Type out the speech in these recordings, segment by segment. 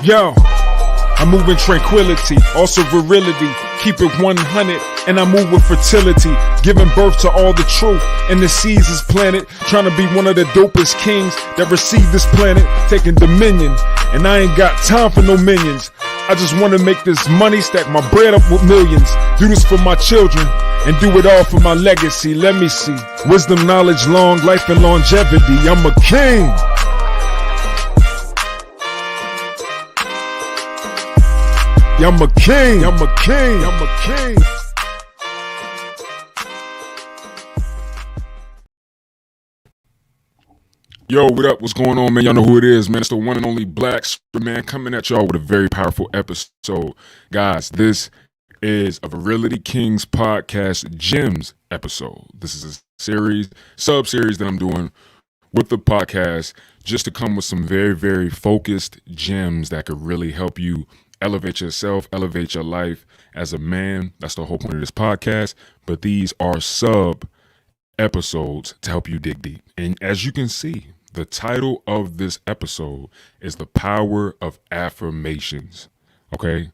Yo, I move in tranquility, also virility, keep it 100, and I move with fertility, giving birth to all the truth in the Caesar's planet, trying to be one of the dopest kings that received this planet, taking dominion, and I ain't got time for no minions. I just want to make this money, stack my bread up with millions, do this for my children, and do it all for my legacy. Let me see, wisdom, knowledge, long life, and longevity. I'm a king. I'm a king, I'm a king, I'm a king. Yo, what up? What's going on, man? Y'all know who it is, man. It's the one and only Black Superman coming at y'all with a very powerful episode. Guys, this is a Virility Kings podcast gems episode. This is a series, sub-series that I'm doing with the podcast just to come with some very, very focused gems that could really help you elevate yourself, elevate your life as a man. That's the whole point of this podcast. But these are sub episodes to help you dig deep. And as you can see, the title of this episode is The Power of Affirmations. Okay?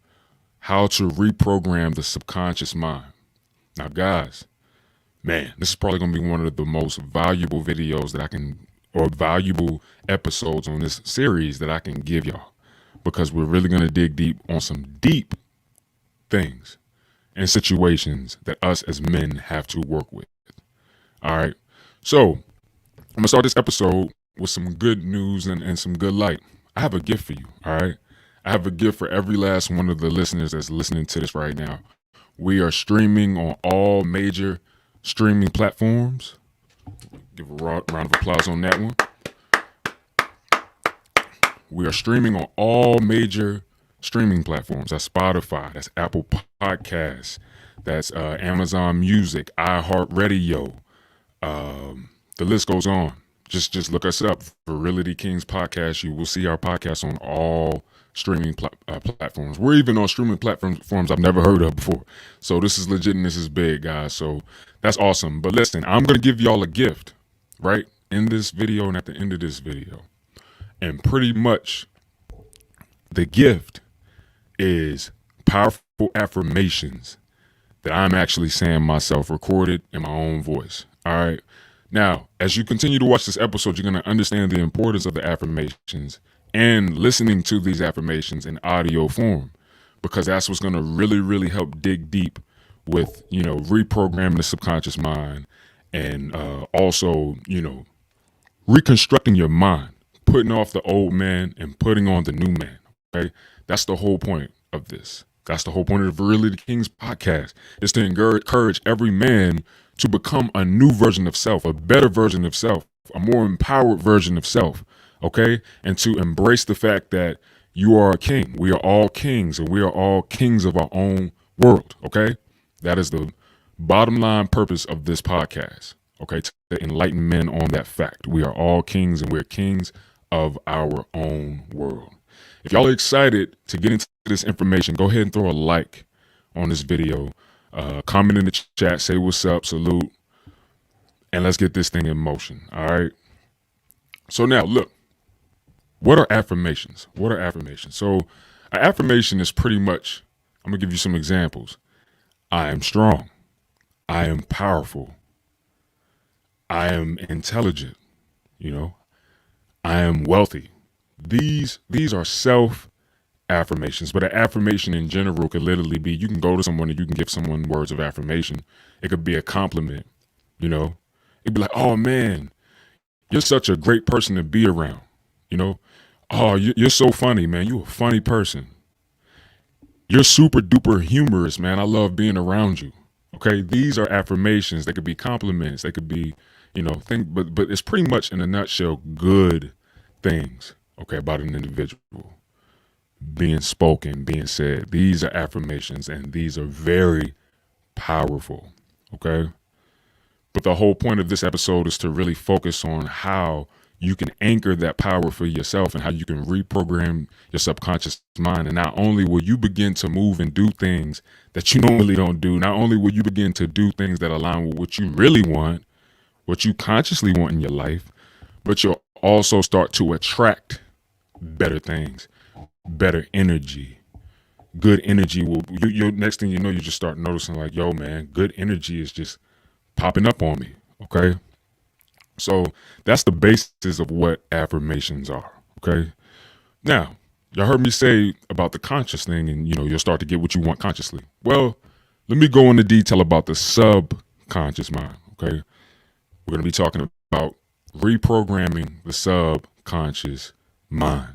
How to reprogram the subconscious mind. Now, guys, man, this is probably going to be one of the most valuable videos that I can, or valuable episodes on this series that I can give y'all. Because we're really going to dig deep on some deep things and situations that us as men have to work with. All right. So I'm going to start this episode with some good news and some good light. I have a gift for you. All right. I have a gift for every last one of the listeners that's listening to this right now. We are streaming on all major streaming platforms. Give a round of applause on that one. We are streaming on all major streaming platforms. That's Spotify, that's Apple Podcasts, that's Amazon Music, iHeartRadio. The list goes on. Just look us up, Virility Kings Podcast. You will see our podcast on all streaming platforms. We're even on streaming platforms I've never heard of before. So this is legit and this is big, guys. So that's awesome. But listen, I'm going to give y'all a gift, right, in this video and at the end of this video. And pretty much the gift is powerful affirmations that I'm actually saying myself, recorded in my own voice. All right. Now, as you continue to watch this episode, you're going to understand the importance of the affirmations and listening to these affirmations in audio form, because that's what's going to really, really help dig deep with, reprogramming the subconscious mind and also, reconstructing your mind. Putting off the old man and putting on the new man. Okay, that's the whole point of this. That's the whole point of the Virility Kings podcast, is to encourage every man to become a new version of self, a better version of self, a more empowered version of self. Okay, and to embrace the fact that you are a king. We are all kings, and we are all kings of our own world. Okay, that is the bottom line purpose of this podcast. Okay, to enlighten men on that fact. We are all kings, and we're kings of our own world. If y'all are excited to get into this information, go ahead and throw a like on this video, comment in the chat, say what's up, salute, and let's get this thing in motion. All right. So now look, what are affirmations? What are affirmations? So an affirmation is pretty much, I'm gonna give you some examples. I am strong. I am powerful. I am intelligent. I am wealthy. These are self affirmations, but an affirmation in general could literally be, you can go to someone and you can give someone words of affirmation. It could be a compliment, It'd be like, oh man, you're such a great person to be around, Oh, you're so funny, man. You're a funny person. You're super duper humorous, man. I love being around you. Okay, these are affirmations. They could be compliments. They could be, but it's pretty much in a nutshell good things, okay, about an individual being spoken, being said. These are affirmations, and these are very powerful, okay? But the whole point of this episode is to really focus on how you can anchor that power for yourself and how you can reprogram your subconscious mind. And not only will you begin to move and do things that you normally don't do, not only will you begin to do things that align with what you really want, what you consciously want in your life, but you'll also start to attract better things. better energy. Good energy will, you next thing you know, you just start noticing like, yo, man, good energy is just popping up on me. Okay. So that's the basis of what affirmations are. Okay. Now, y'all heard me say about the conscious thing, and you'll start to get what you want consciously. Well, let me go into detail about the subconscious mind. Okay. We're going to be talking about reprogramming the subconscious mind.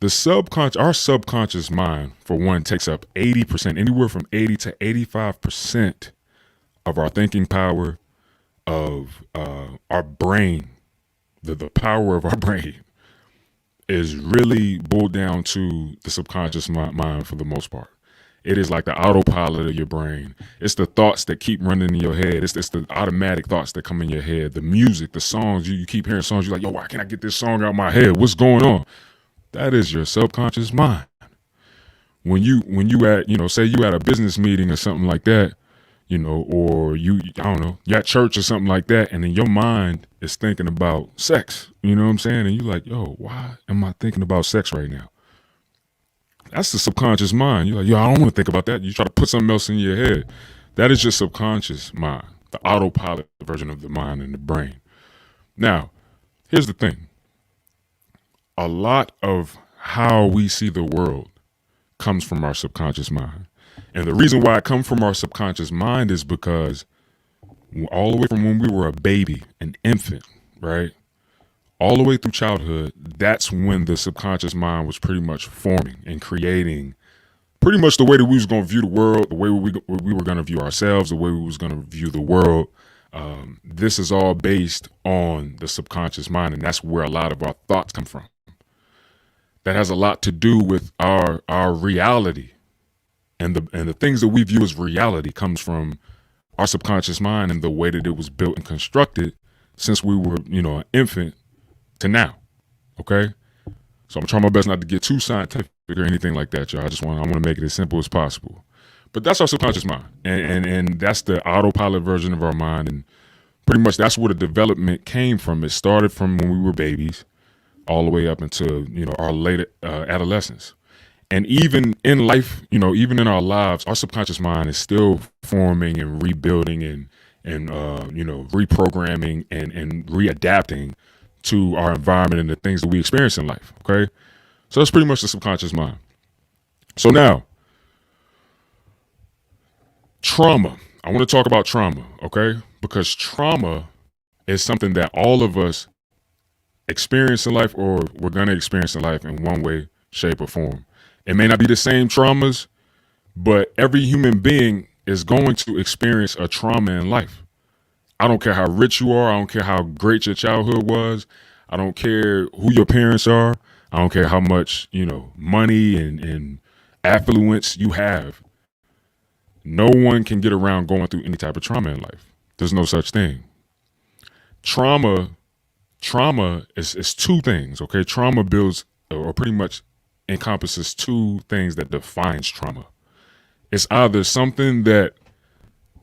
Our subconscious mind, for one, takes up 80%, anywhere from 80 to 85% of our thinking power, of our brain. The power of our brain is really boiled down to the subconscious mind for the most part. It is like the autopilot of your brain. It's the thoughts that keep running in your head. It's the automatic thoughts that come in your head. The music, the songs, you keep hearing songs. You're like, yo, why can't I get this song out of my head? What's going on? That is your subconscious mind. When you at, say you at a business meeting or something like that, or I don't know, you at church or something like that, and then your mind is thinking about sex. You know what I'm saying? And you're like, yo, why am I thinking about sex right now? That's the subconscious mind. You're like, yo, I don't want to think about that. You try to put something else in your head. That is your subconscious mind, the autopilot version of the mind and the brain. Now, here's the thing. A lot of how we see the world comes from our subconscious mind. And the reason why it comes from our subconscious mind is because all the way from when we were a baby, an infant, right? All the way through childhood, that's when the subconscious mind was pretty much forming and creating pretty much the way that we was going to view the world, the way we were going to view ourselves, the way we was going to view the world. This is all based on the subconscious mind, and that's where a lot of our thoughts come from. That has a lot to do with our reality, and the things that we view as reality comes from our subconscious mind and the way that it was built and constructed since we were, an infant to now. Okay, so I'm trying my best not to get too scientific or anything like that, y'all. I want to make it as simple as possible. But that's our subconscious mind, and that's the autopilot version of our mind, and pretty much that's where the development came from. It started from when we were babies, all the way up into our late adolescence, and even in life, even in our lives, our subconscious mind is still forming and rebuilding and reprogramming and readapting to our environment and the things that we experience in life. Okay, so that's pretty much the subconscious mind. So now, trauma. I want to talk about trauma, okay, because trauma is something that all of us experience in life, or we're going to experience in life in one way, shape, or form. It may not be the same traumas, but every human being is going to experience a trauma in life. I don't care how rich you are. I don't care how great your childhood was. I don't care who your parents are. I don't care how much, money and affluence you have. No one can get around going through any type of trauma in life. There's no such thing. Trauma is two things, okay? Trauma builds, or pretty much encompasses two things that defines trauma. It's either something that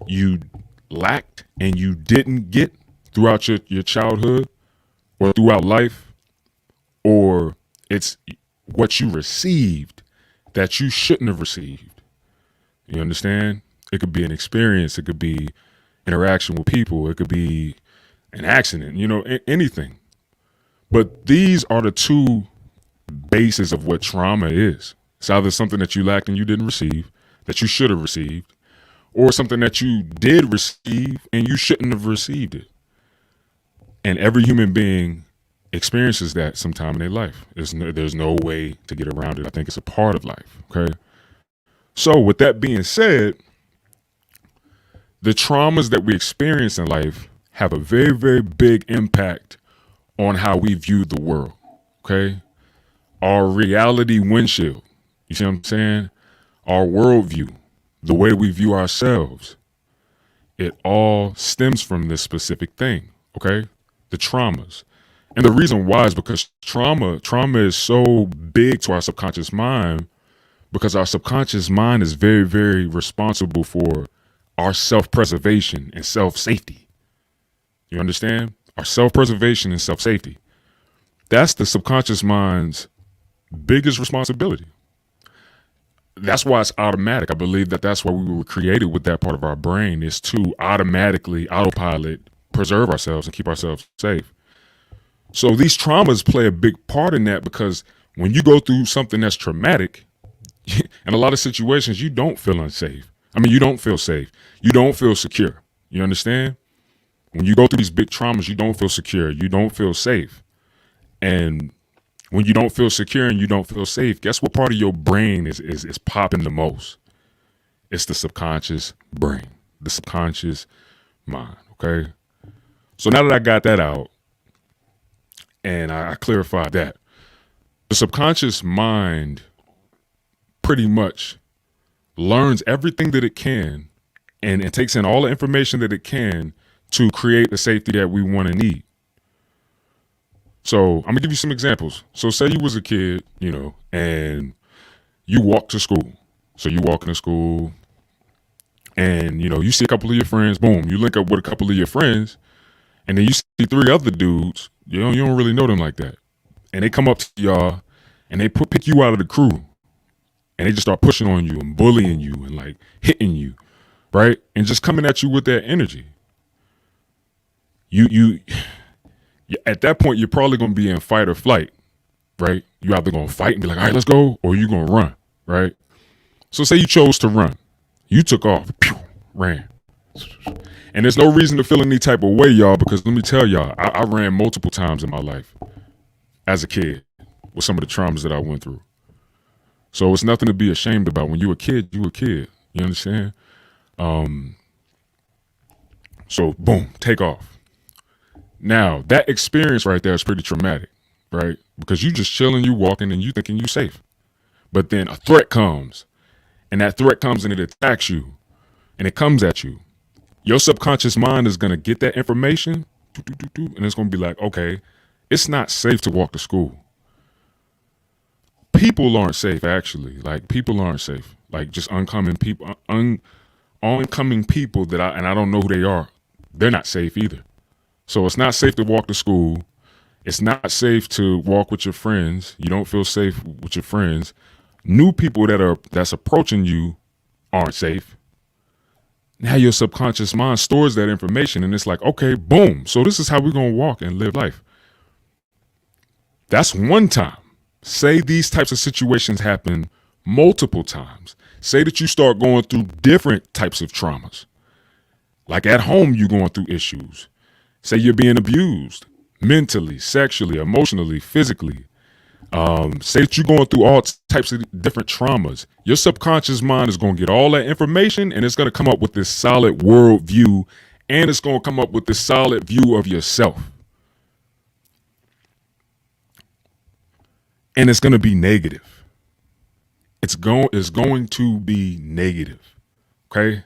you lacked and you didn't get throughout your childhood or throughout life, or it's what you received that you shouldn't have received. You understand? It could be an experience. It could be interaction with people. It could be an accident, anything. But these are the two bases of what trauma is. It's either something that you lacked and you didn't receive, that you should have received, or something that you did receive and you shouldn't have received it. And every human being experiences that sometime in their life. There's no way to get around it. I think it's a part of life. Okay. So with that being said, the traumas that we experience in life have a very, very big impact on how we view the world. Okay. Our reality windshield. You see what I'm saying? Our worldview, the way we view ourselves. It all stems from this specific thing. Okay. The traumas. And the reason why is because trauma is so big to our subconscious mind, because our subconscious mind is very, very responsible for our self-preservation and self-safety. You understand? Our self-preservation and self-safety. That's the subconscious mind's Biggest responsibility. That's why it's automatic. I believe that that's why we were created with that part of our brain, is to automatically autopilot, preserve ourselves and keep ourselves safe. So these traumas play a big part in that, because when you go through something that's traumatic, in a lot of situations, you don't feel unsafe. I mean, you don't feel safe. You don't feel secure. You understand? When you go through these big traumas, you don't feel secure. You don't feel safe. And when you don't feel secure and you don't feel safe, guess what part of your brain is popping the most? It's the subconscious brain, the subconscious mind, okay? So now that I got that out and I clarified that, the subconscious mind pretty much learns everything that it can and takes in all the information that it can to create the safety that we want and need. So I'm gonna give you some examples. So say you was a kid, and you walk to school. So you walk into school and, you see a couple of your friends, boom, you link up with a couple of your friends, and then you see 3 other dudes, you don't really know them like that. And they come up to y'all and they pick you out of the crew, and they just start pushing on you and bullying you and like hitting you, right? And just coming at you with that energy. You at that point, you're probably going to be in fight or flight, right? You're either going to fight and be like, all right, let's go, or you're going to run, right? So say you chose to run. You took off, ran. And there's no reason to feel any type of way, y'all, because let me tell y'all, I ran multiple times in my life as a kid with some of the traumas that I went through. So it's nothing to be ashamed about. When you a kid, you a kid. You understand? So boom, take off. Now, that experience right there is pretty traumatic, right? Because you just chilling, you walking, and you thinking you safe. But then a threat comes, and that threat comes and it attacks you, and it comes at you. Your subconscious mind is going to get that information, and it's going to be like, okay, it's not safe to walk to school. People aren't safe, actually. Like, people aren't safe. Like, just oncoming people that I don't know who they are. They're not safe either. So it's not safe to walk to school. It's not safe to walk with your friends. You don't feel safe with your friends. New people that's approaching you aren't safe. Now your subconscious mind stores that information, and it's like, okay, boom. So this is how we're going to walk and live life. That's one time. Say these types of situations happen multiple times. Say that you start going through different types of traumas. Like at home, you're going through issues. Say you're being abused mentally, sexually, emotionally, physically. Say that you're going through all types of different traumas. Your subconscious mind is going to get all that information, and it's going to come up with this solid world view, and it's going to come up with this solid view of yourself. And it's going to be negative. It's going to be negative. Okay?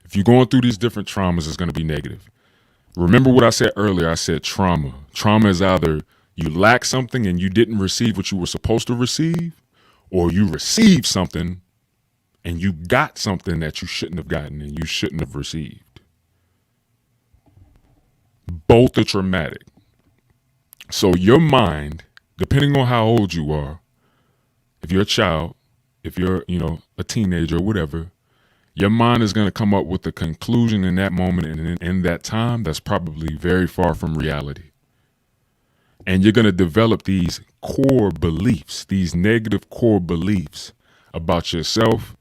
If you're going through these different traumas, it's going to be negative. Remember what I said earlier. I said trauma. Trauma is either you lack something and you didn't receive what you were supposed to receive, or you received something and you got something that you shouldn't have gotten and you shouldn't have received. Both are traumatic. So your mind, depending on how old you are, if you're a child, if you're, a teenager or whatever, your mind is going to come up with a conclusion in that moment and in that time that's probably very far from reality. And you're going to develop these core beliefs, these negative core beliefs about yourself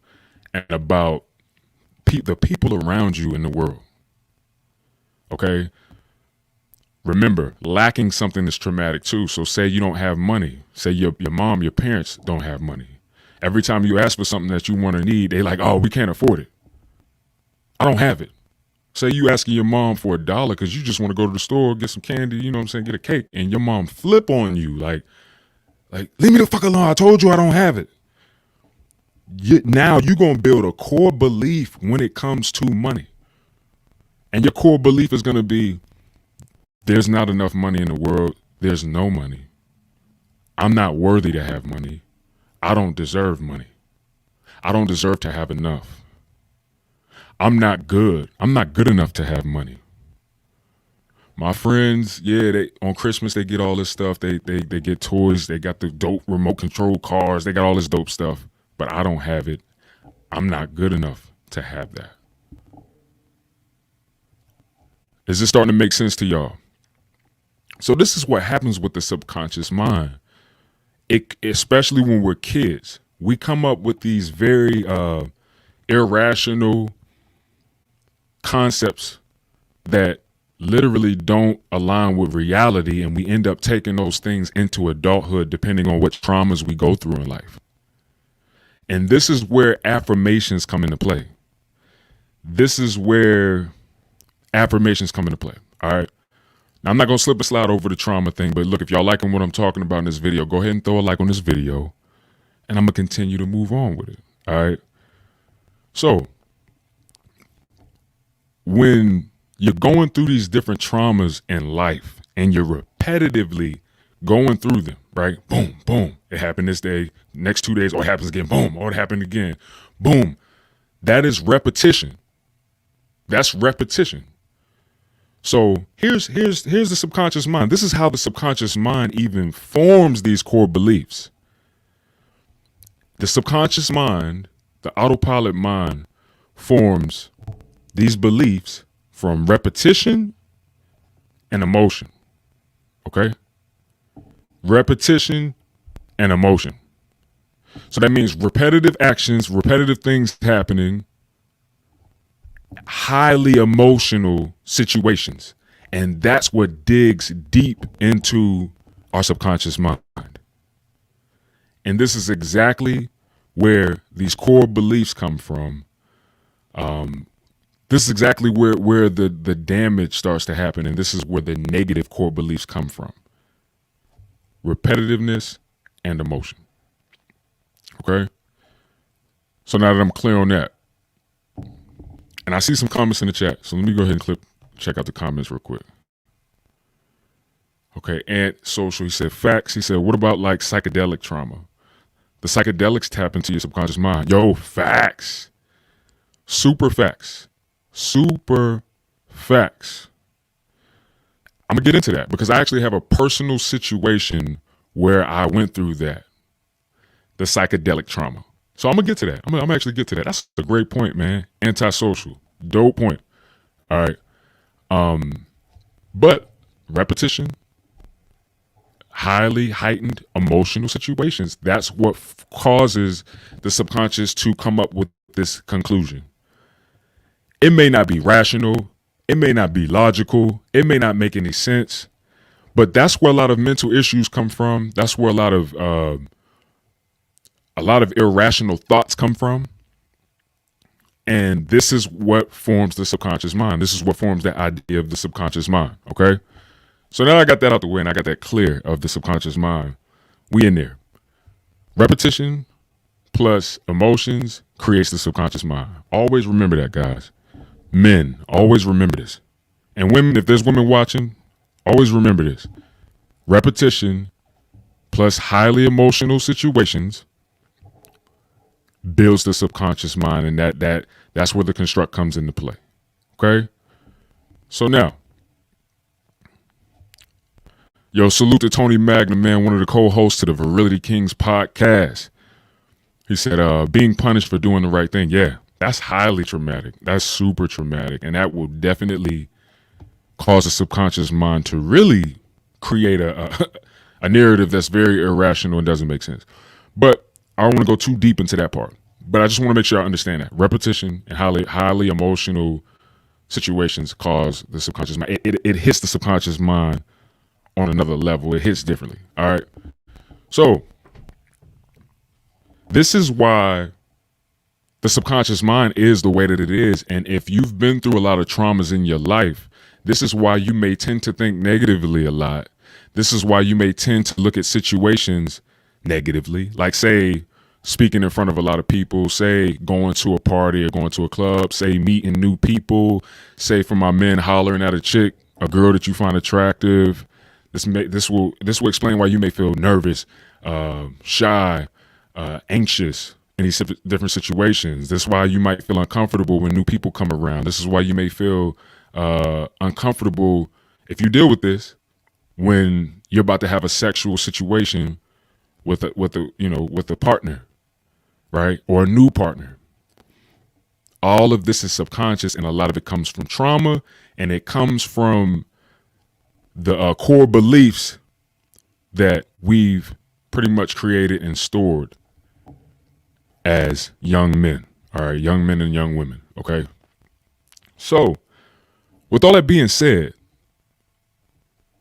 and about the people around you in the world. Okay? Remember, lacking something is traumatic too. So say you don't have money. Say your mom, your parents don't have money. Every time you ask for something that you want or need, they like, oh, we can't afford it. I don't have it. Say you asking your mom for $1 because you just want to go to the store, get some candy, get a cake, and your mom flip on you like, leave me the fuck alone. I told you I don't have it. Now you're going to build a core belief when it comes to money. And your core belief is going to be, there's not enough money in the world. There's no money. I'm not worthy to have money. I don't deserve money. I don't deserve to have enough. I'm not good. I'm not good enough to have money. My friends, they on Christmas they get all this stuff. They get toys. They got the dope remote control cars. They got all this dope stuff. But I don't have it. I'm not good enough to have that. Is this starting to make sense to y'all? So this is what happens with the subconscious mind. Especially when we're kids, we come up with these very irrational concepts that literally don't align with reality, and we end up taking those things into adulthood depending on what traumas we go through in life. And this is where affirmations come into play. This is where affirmations come into play. All right. Now, I'm not going to slip a slide over the trauma thing, but look, if y'all liking what I'm talking about in this video, go ahead and throw a like on this video, and I'm going to continue to move on with it. All right. So when you're going through these different traumas in life and you're repetitively going through them, right? Boom, boom. It happened this day. Next 2 days, it happens again. Boom. It happened again. Boom. That is repetition. That's repetition. So here's the subconscious mind. This is how the subconscious mind even forms these core beliefs. The subconscious mind, the autopilot mind, forms these beliefs from repetition and emotion. Okay? Repetition and emotion. So that means repetitive actions, repetitive things happening, highly emotional situations. And that's what digs deep into our subconscious mind. And this is exactly where these core beliefs come from. This is exactly where the damage starts to happen. And this is where the negative core beliefs come from. Repetitiveness and emotion. Okay? So now that I'm clear on that, and I see some comments in the chat, so let me go ahead and check out the comments real quick. Okay, Ant Social, he said, facts. He said, what about like psychedelic trauma? The psychedelics tap into your subconscious mind. Yo, facts. Super facts. Super facts. I'm going to get into that because I actually have a personal situation where I went through that. The psychedelic trauma. So I'm going to get to that. I'm gonna actually get to that. That's a great point, man. Antisocial. Dope point. All right. But repetition, highly heightened emotional situations, that's what causes the subconscious to come up with this conclusion. It may not be rational. It may not be logical. It may not make any sense. But that's where a lot of mental issues come from. That's where a lot of irrational thoughts come from. And this is what forms the subconscious mind. This is what forms the idea of the subconscious mind. Okay. So now I got that out the way and I got that clear of the subconscious mind. We in there. Repetition plus emotions creates the subconscious mind. Always remember that, guys. Men, always remember this. And women, if there's women watching, always remember this. Repetition plus highly emotional situations builds the subconscious mind, and that's where the construct comes into play. Okay? So now, yo, salute to Tony Magna, man, one of the co-hosts to the Virility Kings podcast. He said, being punished for doing the right thing. Yeah, that's highly traumatic. That's super traumatic. And that will definitely cause the subconscious mind to really create a narrative that's very irrational and doesn't make sense. But I don't want to go too deep into that part, but I just want to make sure I understand that repetition and highly emotional situations cause the subconscious mind. It hits the subconscious mind on another level. It hits differently. All right. So this is why the subconscious mind is the way that it is. And if you've been through a lot of traumas in your life, this is why you may tend to think negatively a lot. This is why you may tend to look at situations negatively, like say speaking in front of a lot of people, say going to a party or going to a club, say meeting new people, say for my men hollering at a chick, a girl that you find attractive. This will explain why you may feel nervous, shy, anxious in these different situations. This is why you might feel uncomfortable when new people come around. This is why you may feel uncomfortable if you deal with this when you're about to have a sexual situation with a partner, right? Or a new partner. All of this is subconscious, and a lot of it comes from trauma, and it comes from the core beliefs that we've pretty much created and stored as young men. All right, young men and young women. Okay. So, with all that being said,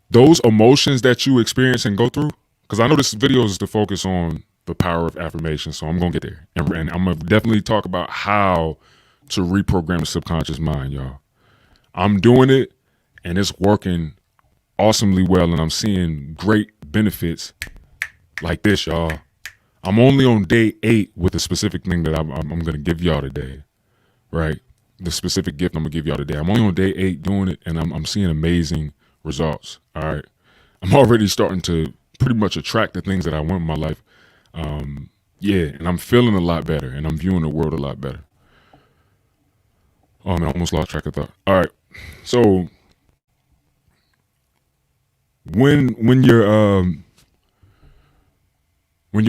those emotions that you experience and go through, because I know this video is to focus on the power of affirmation, so I'm going to get there. And I'm going to definitely talk about how to reprogram the subconscious mind, y'all. I'm doing it, and it's working awesomely well, and I'm seeing great benefits like this, y'all. I'm only on day 8 with the specific thing that I'm going to give y'all today, right? The specific gift I'm going to give y'all today. I'm only on day 8 doing it, and I'm seeing amazing results, all right? I'm already starting to pretty much attract the things that I want in my life. Yeah, and I'm feeling a lot better, and I'm viewing the world a lot better. Oh, man, I almost lost track of thought. All right, so when you're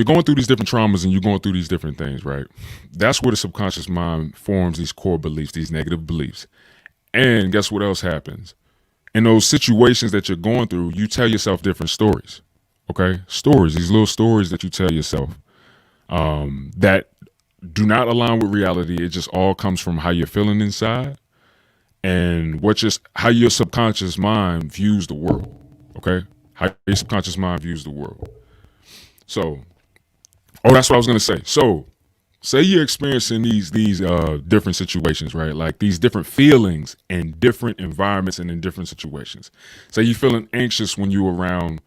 going through these different traumas and you're going through these different things, right? That's where the subconscious mind forms these core beliefs, these negative beliefs. And guess what else happens? In those situations that you're going through, you tell yourself different stories, okay? Stories, these little stories that you tell yourself that do not align with reality. It just all comes from how you're feeling inside and how your subconscious mind views the world, okay? How your subconscious mind views the world. So, that's what I was gonna say. So, say you're experiencing these different situations, right? Like these different feelings in different environments and in different situations. Say you're feeling anxious when you're around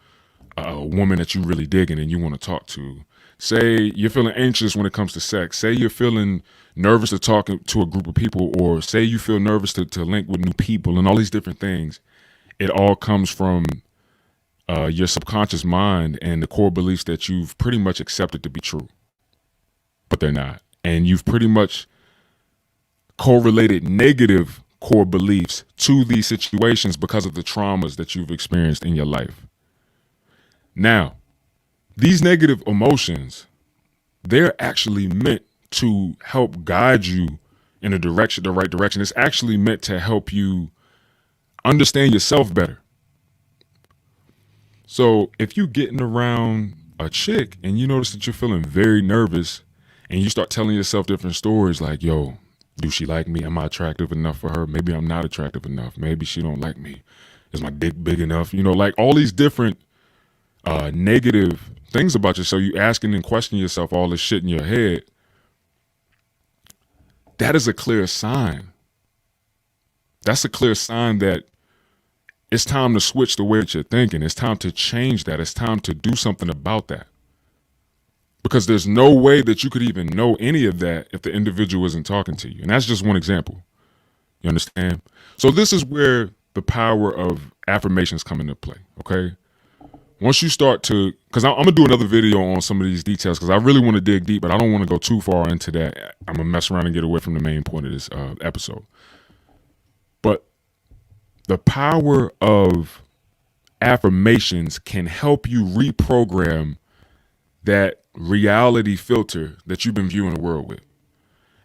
a woman that you really digging and you want to talk to. Say you're feeling anxious when it comes to sex. Say you're feeling nervous to talk to a group of people, or say you feel nervous to link with new people, and all these different things. It all comes from your subconscious mind and the core beliefs that you've pretty much accepted to be true, but they're not. And you've pretty much correlated negative core beliefs to these situations because of the traumas that you've experienced in your life. Now, these negative emotions, they're actually meant to help guide you in the right direction. It's actually meant to help you understand yourself better. So if you're getting around a chick and you notice that you're feeling very nervous and you start telling yourself different stories like, yo, do she like me? Am I attractive enough for her? Maybe I'm not attractive enough. Maybe she don't like me. Is my dick big enough? Like all these different negative things about yourself. You asking and questioning yourself all this shit in your head. That is a clear sign. That's a clear sign that it's time to switch the way that you're thinking. It's time to change that. It's time to do something about that. Because there's no way that you could even know any of that if the individual isn't talking to you. And that's just one example. You understand? So this is where the power of affirmations come into play, okay? Once you start to, because I'm going to do another video on some of these details because I really want to dig deep, but I don't want to go too far into that. I'm going to mess around and get away from the main point of this episode. But the power of affirmations can help you reprogram that reality filter that you've been viewing the world with.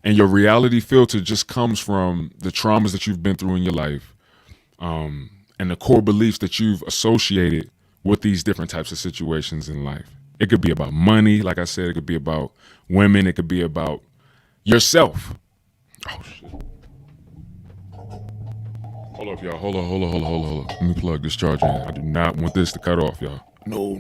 And your reality filter just comes from the traumas that you've been through in your life, and the core beliefs that you've associated with these different types of situations in life. It could be about money, like I said, it could be about women, it could be about yourself. Oh shit. Hold up, y'all. Hold on. Let me plug this charger in. I do not want this to cut off, y'all. No.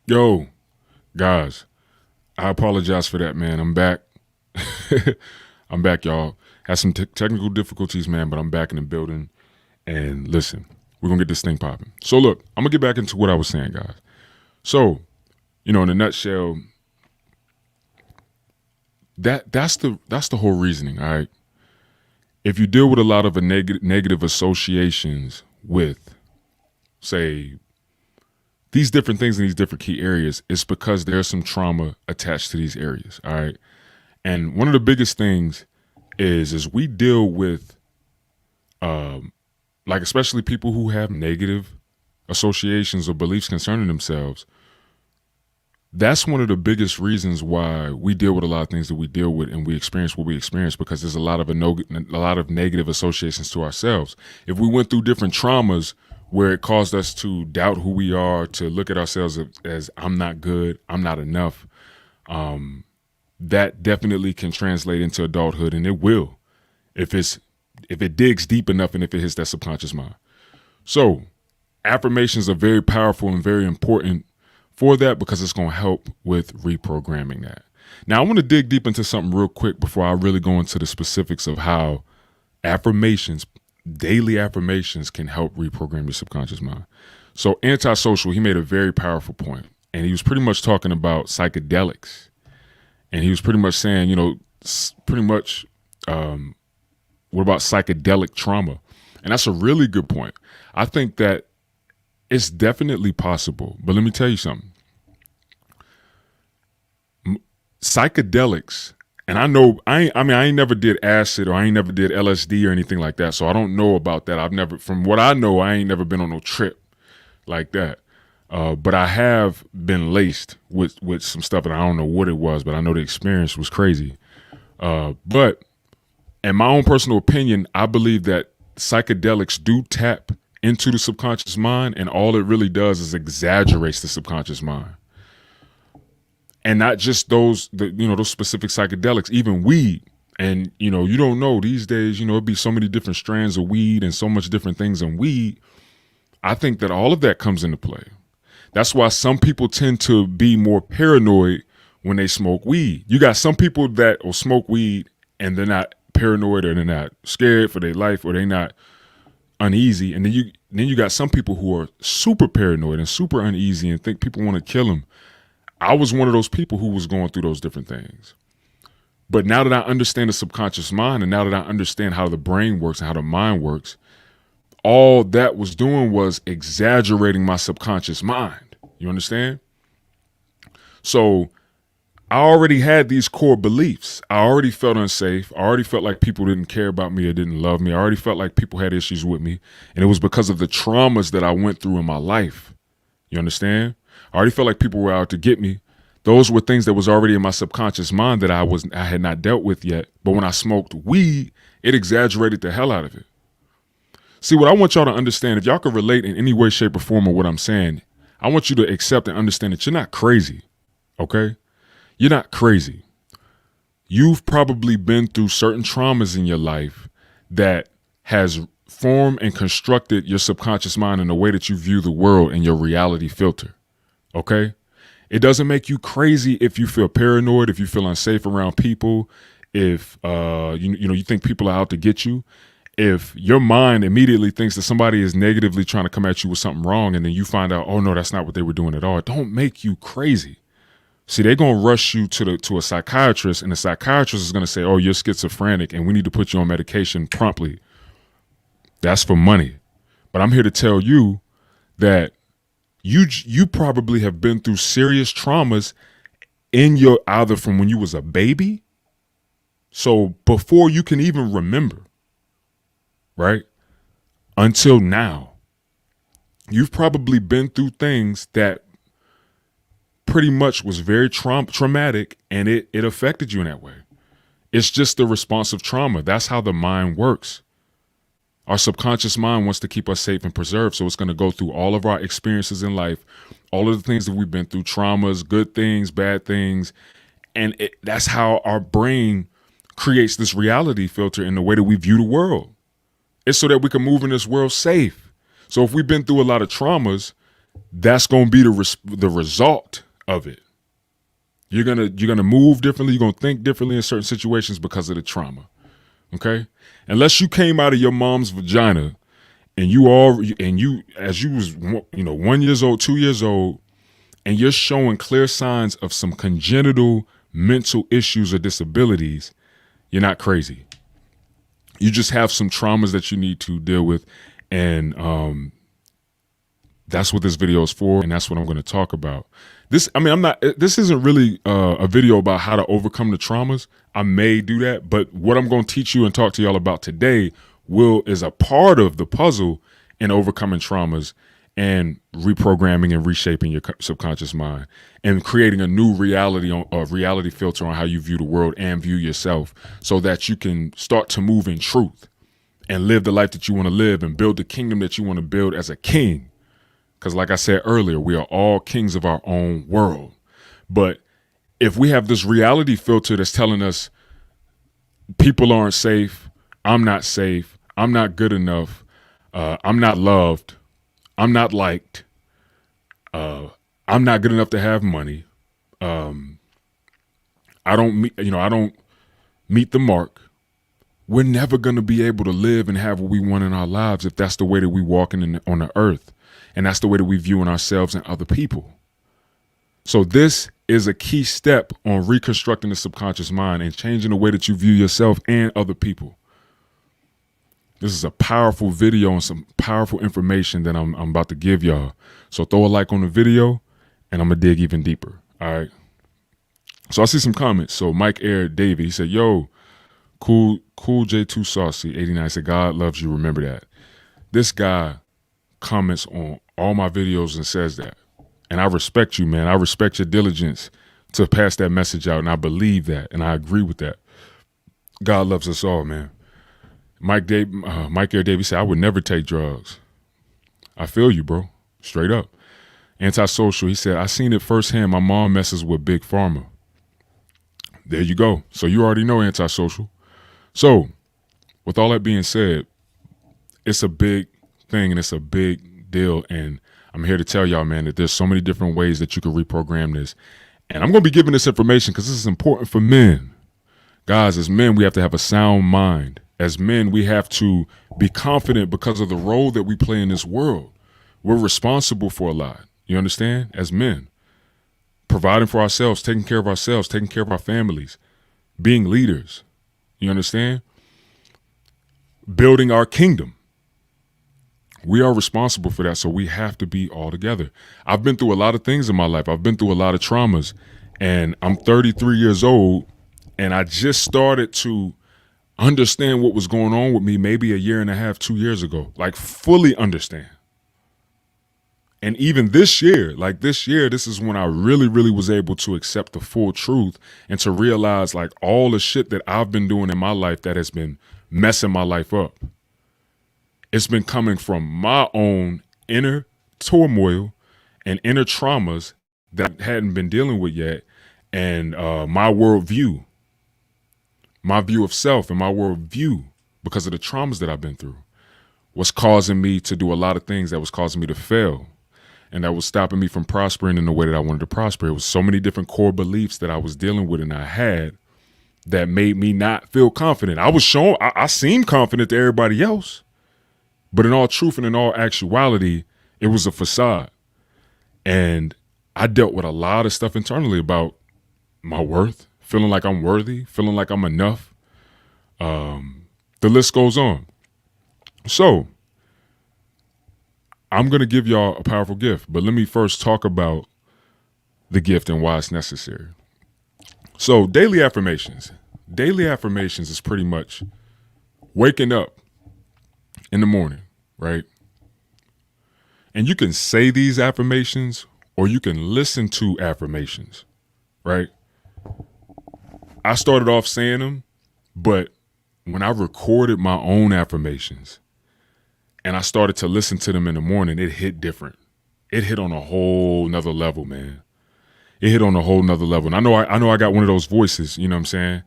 Yo, guys, I apologize for that, man. I'm back. I'm back, y'all. Had some technical difficulties, man, but I'm back in the building. And listen, we're going to get this thing popping. So, look, I'm going to get back into what I was saying, guys. So, in a nutshell, that's the whole reasoning, all right? If you deal with a lot of negative associations with, say, these different things in these different key areas, it's because there's some trauma attached to these areas, all right? And one of the biggest things is we deal with, like especially people who have negative associations or beliefs concerning themselves. That's one of the biggest reasons why we deal with a lot of things that we deal with and we experience what we experience, because there's a lot of negative associations to ourselves. If we went through different traumas where it caused us to doubt who we are, to look at ourselves as I'm not good, I'm not enough, that definitely can translate into adulthood, and it will if it digs deep enough and if it hits that subconscious mind. So affirmations are very powerful and very important for that, because it's going to help with reprogramming that. Now, I want to dig deep into something real quick before I really go into the specifics of how affirmations, daily affirmations, can help reprogram your subconscious mind. So Antisocial, he made a very powerful point, and he was pretty much talking about psychedelics. And he was pretty much saying, what about psychedelic trauma? And that's a really good point. I think that it's definitely possible, but let me tell you something. Psychedelics, and I know I ain't never did acid, or I ain't never did LSD or anything like that, so I don't know about that. From what I know, I ain't never been on no trip like that. But I have been laced with some stuff, and I don't know what it was, but I know the experience was crazy. But in my own personal opinion, I believe that psychedelics do tap into the subconscious mind, and all it really does is exaggerates the subconscious mind. And not just those specific psychedelics, even weed. And, you don't know these days, it'd be so many different strands of weed and so much different things in weed. I think that all of that comes into play. That's why some people tend to be more paranoid when they smoke weed. You got some people that will smoke weed and they're not paranoid, or they're not scared for their life, or they're not uneasy. And then you got some people who are super paranoid and super uneasy and think people want to kill them. I was one of those people who was going through those different things. But now that I understand the subconscious mind, and now that I understand how the brain works and how the mind works, all that was doing was exaggerating my subconscious mind. You understand? So I already had these core beliefs. I already felt unsafe. I already felt like people didn't care about me or didn't love me. I already felt like people had issues with me. And it was because of the traumas that I went through in my life. You understand? I already felt like people were out to get me. Those were things that was already in my subconscious mind that I had not dealt with yet. But when I smoked weed, it exaggerated the hell out of it. See, what I want y'all to understand, if y'all can relate in any way, shape, or form of what I'm saying, I want you to accept and understand that you're not crazy, okay? You're not crazy. You've probably been through certain traumas in your life that has formed and constructed your subconscious mind in the way that you view the world and your reality filter, okay? It doesn't make you crazy if you feel paranoid, if you feel unsafe around people, if you think people are out to get you. If your mind immediately thinks that somebody is negatively trying to come at you with something wrong, and then you find out, oh no, that's not what they were doing at all, it don't make you crazy. See, they're going to rush you to a psychiatrist, and the psychiatrist is going to say, oh, you're schizophrenic and we need to put you on medication promptly. That's for money. But I'm here to tell you that you probably have been through serious traumas either from when you was a baby, so before you can even remember, right? Until now, you've probably been through things that pretty much was very traumatic, and it affected you in that way. It's just the response of trauma. That's how the mind works. Our subconscious mind wants to keep us safe and preserved, so it's going to go through all of our experiences in life, all of the things that we've been through, traumas, good things, bad things, and that's how our brain creates this reality filter in the way that we view the world. It's so that we can move in this world safe. So if we've been through a lot of traumas, that's going to be the result. of it. You're gonna move differently. You're gonna think differently in certain situations because of the trauma. Okay, unless you came out of your mom's vagina and as you was 1 year old, 2 years old, and you're showing clear signs of some congenital mental issues or disabilities, you're not crazy. You just have some traumas that you need to deal with, and that's what this video is for, and that's what I'm going to talk about. This isn't really a video about how to overcome the traumas. I may do that, but what I'm going to teach you and talk to y'all about today is a part of the puzzle in overcoming traumas and reprogramming and reshaping your subconscious mind and creating a new reality filter on how you view the world and view yourself, so that you can start to move in truth and live the life that you want to live and build the kingdom that you want to build as a king. Because like I said earlier, we are all kings of our own world. But if we have this reality filter that's telling us people aren't safe, I'm not safe, I'm not good enough, I'm not loved, I'm not liked, I'm not good enough to have money, I don't meet the mark, we're never going to be able to live and have what we want in our lives if that's the way that we walking on the earth. And that's the way that we viewing ourselves and other people. So this is a key step on reconstructing the subconscious mind and changing the way that you view yourself and other people. This is a powerful video and some powerful information that I'm about to give y'all. So throw a like on the video and I'm going to dig even deeper. All right. So I see some comments. So Mike Air David, he said, yo, cool J2 Saucy 89 said, God loves you. Remember that. This guy comments on all my videos and says that. And I respect you, man. I respect your diligence to pass that message out. And I believe that. And I agree with that. God loves us all, man. Mike Air Davis said, I would never take drugs. I feel you, bro. Straight up. Antisocial, he said, I seen it firsthand. My mom messes with Big Pharma. There you go. So you already know antisocial. So with all that being said, it's a big thing and it's a big deal. And I'm here to tell y'all, man, that there's so many different ways that you can reprogram this. And I'm going to be giving this information because this is important for men. Guys, as men, we have to have a sound mind. As men, we have to be confident because of the role that we play in this world. We're responsible for a lot. You understand? As men, providing for ourselves, taking care of ourselves, taking care of our families, being leaders. You understand? Building our kingdom. We are responsible for that, so we have to be all together. I've been through a lot of things in my life. I've been through a lot of traumas, and I'm 33 years old, and I just started to understand what was going on with me maybe a year and a half, 2 years ago, like fully understand. And even this year, this is when I really, really was able to accept the full truth and to realize like all the shit that I've been doing in my life that has been messing my life up. It's been coming from my own inner turmoil and inner traumas that I hadn't been dealing with yet. And my worldview, my view of self and my worldview, because of the traumas that I've been through, was causing me to do a lot of things that was causing me to fail. And that was stopping me from prospering in the way that I wanted to prosper. It was so many different core beliefs that I was dealing with and I had that made me not feel confident. I seemed confident to everybody else. But in all truth and in all actuality, it was a facade. And I dealt with a lot of stuff internally about my worth, feeling like I'm worthy, feeling like I'm enough. The list goes on. So I'm going to give y'all a powerful gift, but let me first talk about the gift and why it's necessary. So daily affirmations. Daily affirmations is pretty much waking up in the morning, right? And you can say these affirmations or you can listen to affirmations, right? I started off saying them, but when I recorded my own affirmations and I started to listen to them in the morning, it hit different. It hit on a whole nother level, man. It hit on a whole nother level. And I know I got one of those voices, you know what I'm saying?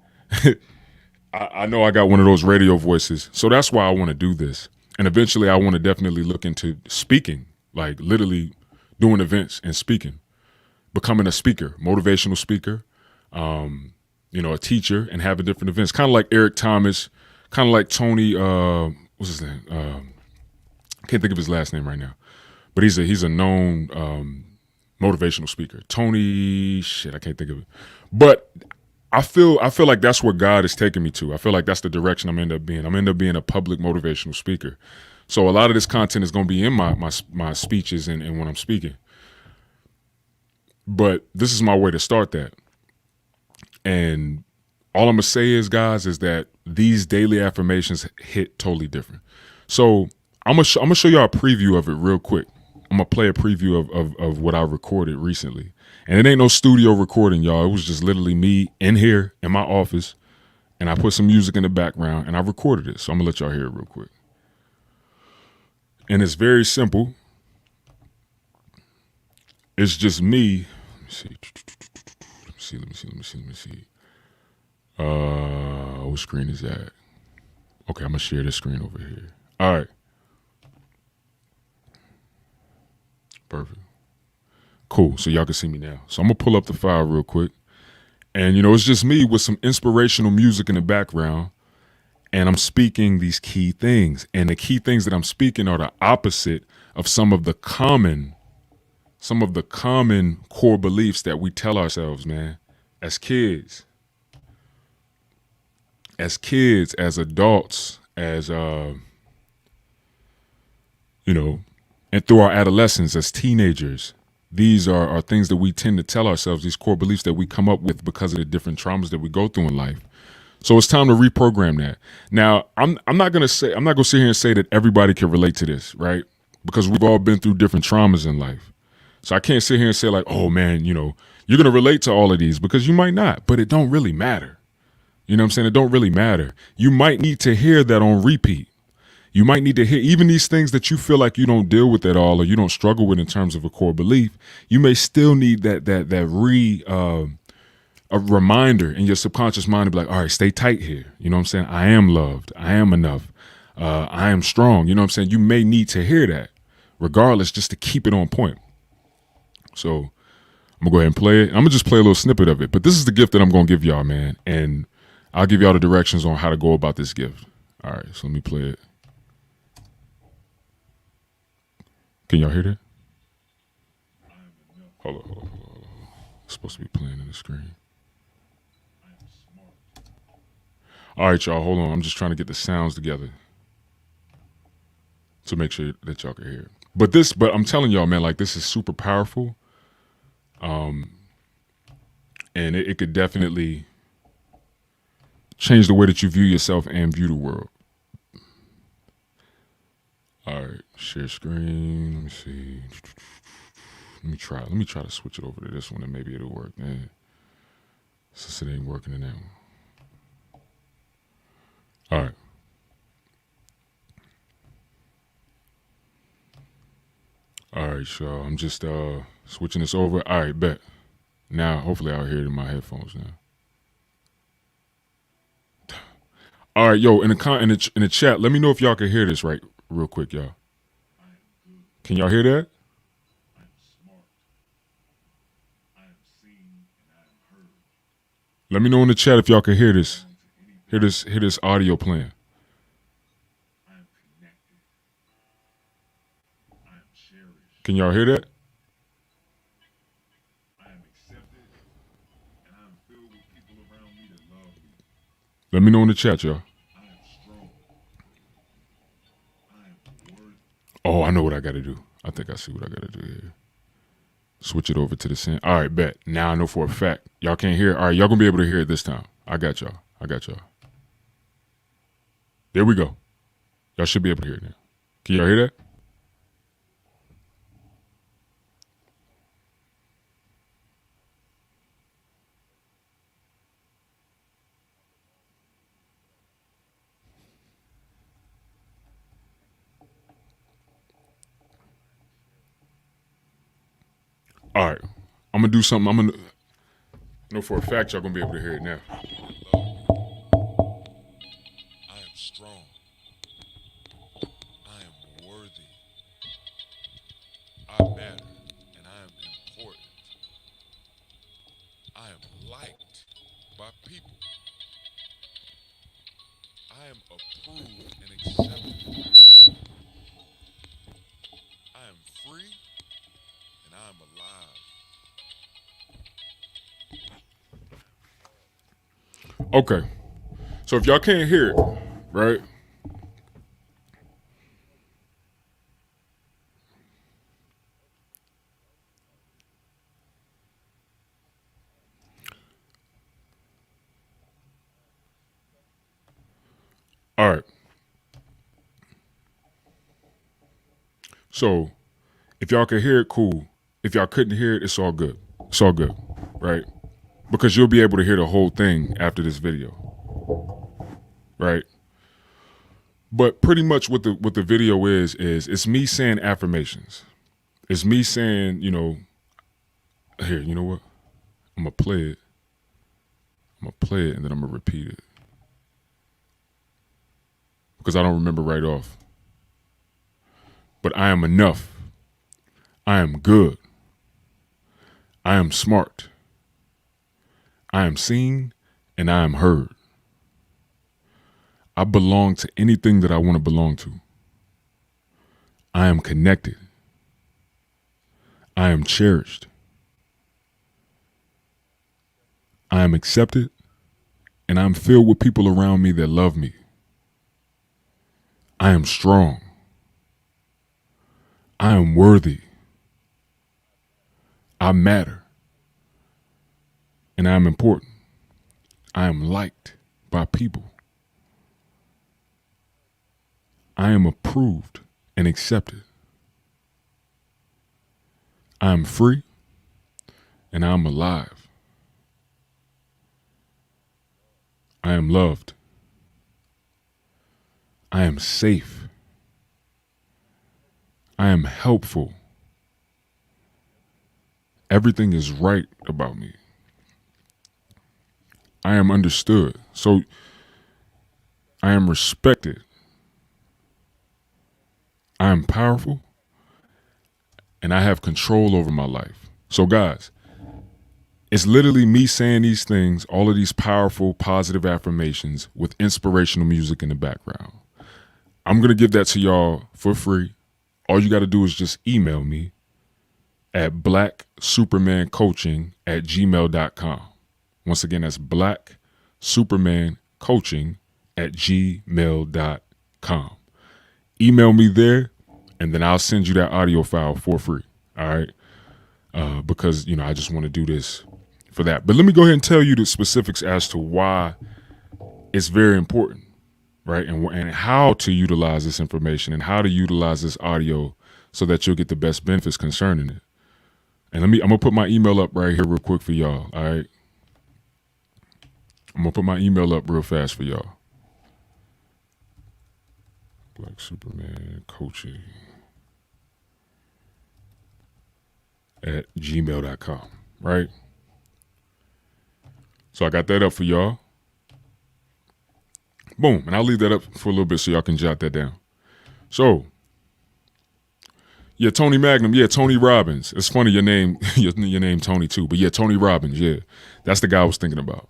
I know I got one of those radio voices. So that's why I want to do this. And eventually I want to definitely look into speaking, like literally doing events and speaking. becoming a speaker, motivational speaker, a teacher, and having different events. Kind of like Eric Thomas, kind of like Tony. What's his name? I can't think of his last name right now, but he's a known motivational speaker. Tony, shit, I can't think of it. But I feel like that's where God is taking me to. I feel like that's the direction I'm end up being. I'm end up being a public motivational speaker. So a lot of this content is going to be in my speeches and when I'm speaking. But this is my way to start that. And all I'm going to say is, guys, is that these daily affirmations hit totally different. So I'm going to show y'all a preview of it real quick. I'm going to play a preview of what I recorded recently. And it ain't no studio recording, y'all. It was just literally me in here in my office. And I put some music in the background and I recorded it. So I'm going to let y'all hear it real quick. And it's very simple. It's just me. Let me see. What screen is that? Okay, I'm gonna share this screen over here. All right. Perfect. Cool. So y'all can see me now. So I'm gonna pull up the file real quick. And it's just me with some inspirational music in the background. And I'm speaking these key things. And the key things that I'm speaking are the opposite of some of the common core beliefs that we tell ourselves, man, as kids, as adults, as, and through our adolescence, as teenagers. These are things that we tend to tell ourselves, these core beliefs that we come up with because of the different traumas that we go through in life. So it's time to reprogram that. Now, I'm not gonna sit here and say that everybody can relate to this, right? Because we've all been through different traumas in life. So I can't sit here and say like, oh man, you're gonna relate to all of these, because you might not, but it don't really matter. You know what I'm saying? It don't really matter. You might need to hear that on repeat. You might need to hear even these things that you feel like you don't deal with at all, or you don't struggle with in terms of a core belief. You may still need a reminder in your subconscious mind to be like, all right, stay tight here. You know what I'm saying? I am loved. I am enough. I am strong. You know what I'm saying? You may need to hear that regardless, just to keep it on point. So I'm gonna go ahead and play it. I'm gonna just play a little snippet of it, but this is the gift that I'm gonna give y'all, man. And I'll give y'all the directions on how to go about this gift. All right, so let me play it. Can y'all hear that? Hold on. It's supposed to be playing on the screen. All right, y'all, hold on. I'm just trying to get the sounds together to make sure that y'all can hear it. But I'm telling y'all, man, like, this is super powerful. And it could definitely change the way that you view yourself and view the world. All right, share screen. Let me see. Let me try to switch it over to this one and maybe it'll work. Man, since it ain't working in that one. All right. All right, y'all. I'm just switching this over. All right, bet. Now, hopefully I'll hear it in my headphones now. All right, yo, in the chat, let me know if y'all can hear this right real quick, y'all. Can y'all hear that? Let me know in the chat if y'all can hear this. Hear this audio playing. Can y'all hear that? Let me know in the chat, y'all. Oh, I know what I got to do. I think I see what I got to do here. Switch it over to the send. All right, bet. Now I know for a fact. Y'all can't hear it. All right, y'all going to be able to hear it this time. I got y'all. There we go. Y'all should be able to hear it now. Can y'all hear that? All right, I'm gonna do something. I know for a fact y'all gonna be able to hear it now. I am strong. I am worthy. I matter, and I am important. I am liked by people. I am approved and accepted. I am free and I am alive. Okay. So if y'all can't hear it, right? All right. So if y'all can hear it, cool. If y'all couldn't hear it, it's all good. It's all good, right? Because you'll be able to hear the whole thing after this video, right? But pretty much what the video is it's me saying affirmations. It's me saying, here, you know what? I'm gonna play it. I'm gonna play it and then I'm gonna repeat it because I don't remember right off. But I am enough. I am good. I am smart. I am seen and I am heard. I belong to anything that I want to belong to. I am connected. I am cherished. I am accepted and I'm filled with people around me that love me. I am strong. I am worthy. I matter. And I am important. I am liked by people. I am approved and accepted. I am free and I am alive. I am loved. I am safe. I am helpful. Everything is right about me. I am understood. So I am respected. I am powerful and I have control over my life. So guys, it's literally me saying these things, all of these powerful, positive affirmations with inspirational music in the background. I'm going to give that to y'all for free. All you got to do is just email me at blacksupermancoaching@gmail.com. Once again, that's blacksupermancoaching@gmail.com. Email me there, and then I'll send you that audio file for free. All right. Because, I just want to do this for that. But let me go ahead and tell you the specifics as to why it's very important, right? And how to utilize this information and how to utilize this audio so that you'll get the best benefits concerning it. And I'm going to put my email up right here real quick for y'all. All right. I'm going to put my email up real fast for y'all. Black Superman Coaching @gmail.com, right? So I got that up for y'all. Boom. And I'll leave that up for a little bit so y'all can jot that down. So, yeah, Tony Magnum. Yeah, Tony Robbins. It's funny your name, your name Tony too. But yeah, Tony Robbins. Yeah, that's the guy I was thinking about.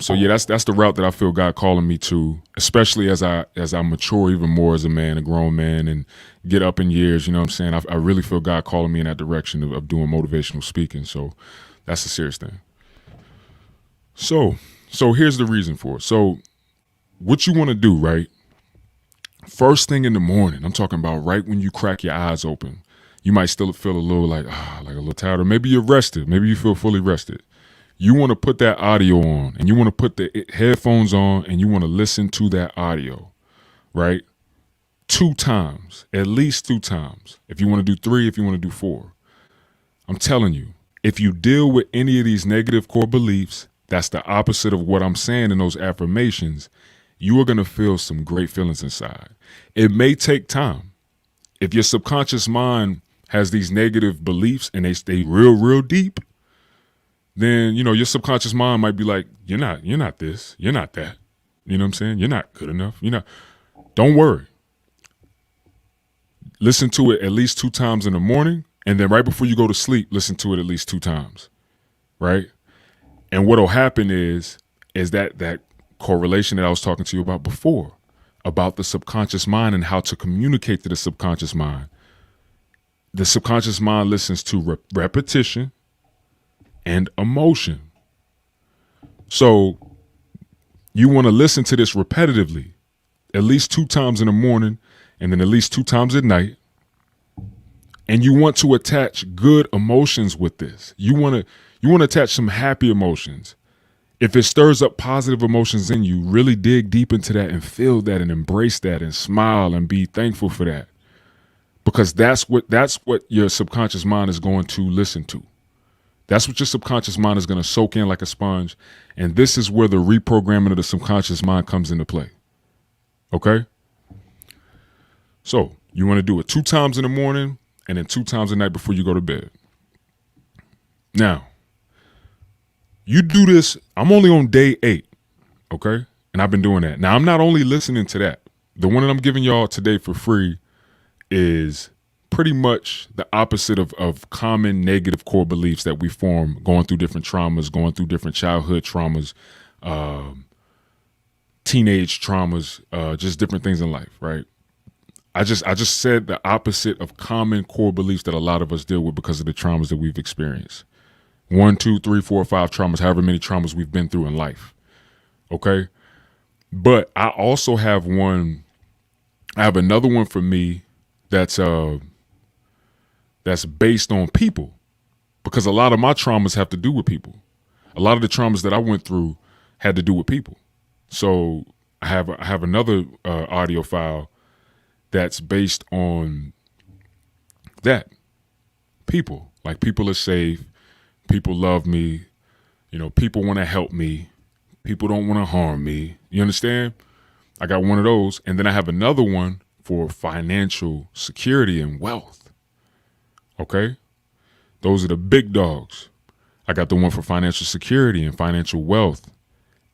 So yeah, that's the route that I feel God calling me to, especially as I mature even more as a man, a grown man, and get up in years. You know what I'm saying? I really feel God calling me in that direction of doing motivational speaking. So that's a serious thing. So here's the reason for it. So what you want to do, right? First thing in the morning, I'm talking about right when you crack your eyes open. You might still feel a little like a little tired, or maybe you're rested. Maybe you feel fully rested. You want to put that audio on and you want to put the headphones on and you want to listen to that audio, right? 2 times, at least 2 times. If you want to do 3, if you want to do 4. I'm telling you, if you deal with any of these negative core beliefs, that's the opposite of what I'm saying in those affirmations, you are going to feel some great feelings inside. It may take time. If your subconscious mind has these negative beliefs and they stay real, real deep, then, your subconscious mind might be like, you're not this, you're not that. You know what I'm saying? You're not good enough. Don't worry. Listen to it at least 2 times in the morning. And then right before you go to sleep, listen to it at least 2 times. Right? And what'll happen is that correlation that I was talking to you about before, about the subconscious mind and how to communicate to the subconscious mind. The subconscious mind listens to repetition and emotion. So you want to listen to this repetitively, at least 2 times in the morning and then at least 2 times at night. And you want to attach good emotions with this. You want to attach some happy emotions. If it stirs up positive emotions in you, really dig deep into that and feel that and embrace that and smile and be thankful for that. Because that's what your subconscious mind is going to listen to. That's what your subconscious mind is going to soak in like a sponge. And this is where the reprogramming of the subconscious mind comes into play. Okay? So you want to do it 2 times in the morning and then 2 times a night before you go to bed. Now, you do this. I'm only on day 8. Okay? And I've been doing that. Now, I'm not only listening to that. The one that I'm giving y'all today for free is pretty much the opposite of common negative core beliefs that we form going through different traumas, going through different childhood traumas, teenage traumas, just different things in life, right? I just said the opposite of common core beliefs that a lot of us deal with because of the traumas that we've experienced. 1, 2, 3, 4, 5 traumas, however many traumas we've been through in life. Okay. But I also have another one for me that's based on people, because a lot of my traumas have to do with people. A lot of the traumas that I went through had to do with people. So I have another audio file that's based on that. People, like people are safe, people love me, people want to help me, people don't want to harm me. You understand? I got one of those, and then I have another one for financial security and wealth. Okay? Those are the big dogs. I got the one for financial security and financial wealth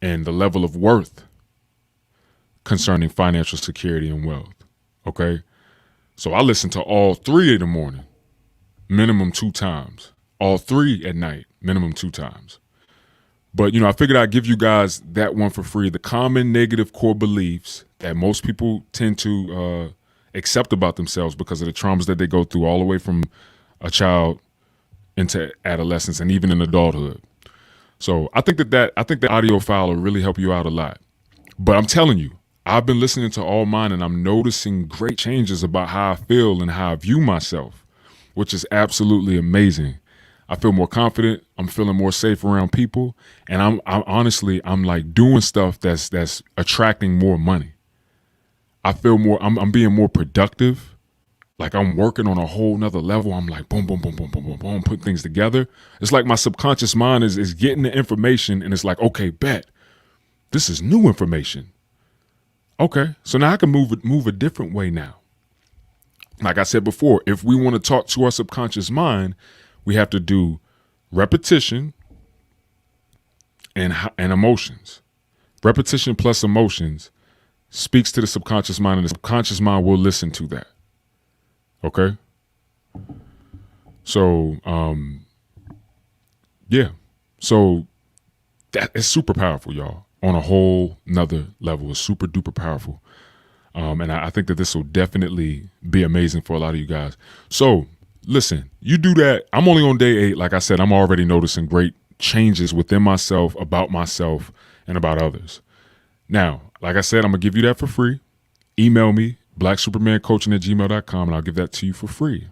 and the level of worth concerning financial security and wealth. Okay? So I listen to all 3 in the morning, minimum 2 times. All 3 at night, minimum 2 times. But, I figured I'd give you guys that one for free. The common negative core beliefs that most people tend to accept about themselves because of the traumas that they go through all the way from a child into adolescence and even in adulthood. So I think the audio file will really help you out a lot. But I'm telling you, I've been listening to all mine and I'm noticing great changes about how I feel and how I view myself, which is absolutely amazing. I feel more confident. I'm feeling more safe around people. And I'm honestly like doing stuff that's attracting more money. I feel more, I'm being more productive. Like I'm working on a whole nother level. I'm like, boom, boom, boom, boom, boom, boom, boom, putting things together. It's like my subconscious mind is getting the information and it's like, okay, bet. This is new information. Okay. So now I can move a different way now. Like I said before, if we want to talk to our subconscious mind, we have to do repetition and emotions. Repetition plus emotions speaks to the subconscious mind, and the subconscious mind will listen to that. Okay? So, yeah. So that is super powerful, y'all, on a whole nother level. It's super duper powerful. And I think that this will definitely be amazing for a lot of you guys. So, listen, you do that. I'm only on day 8. Like I said, I'm already noticing great changes within myself, and about others. Now, like I said, I'm going to give you that for free. Email me, blacksupermancoaching@gmail.com, and I'll give that to you for free.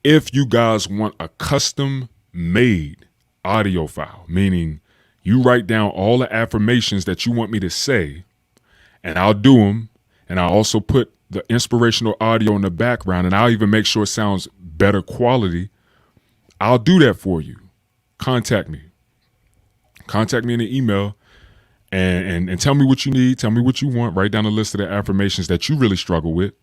If you guys want a custom-made audio file, meaning you write down all the affirmations that you want me to say, and I'll do them, and I'll also put the inspirational audio in the background, and I'll even make sure it sounds better quality, I'll do that for you. Contact me. Contact me in the email and tell me what you need. Tell me what you want. Write down a list of the affirmations that you really struggle with.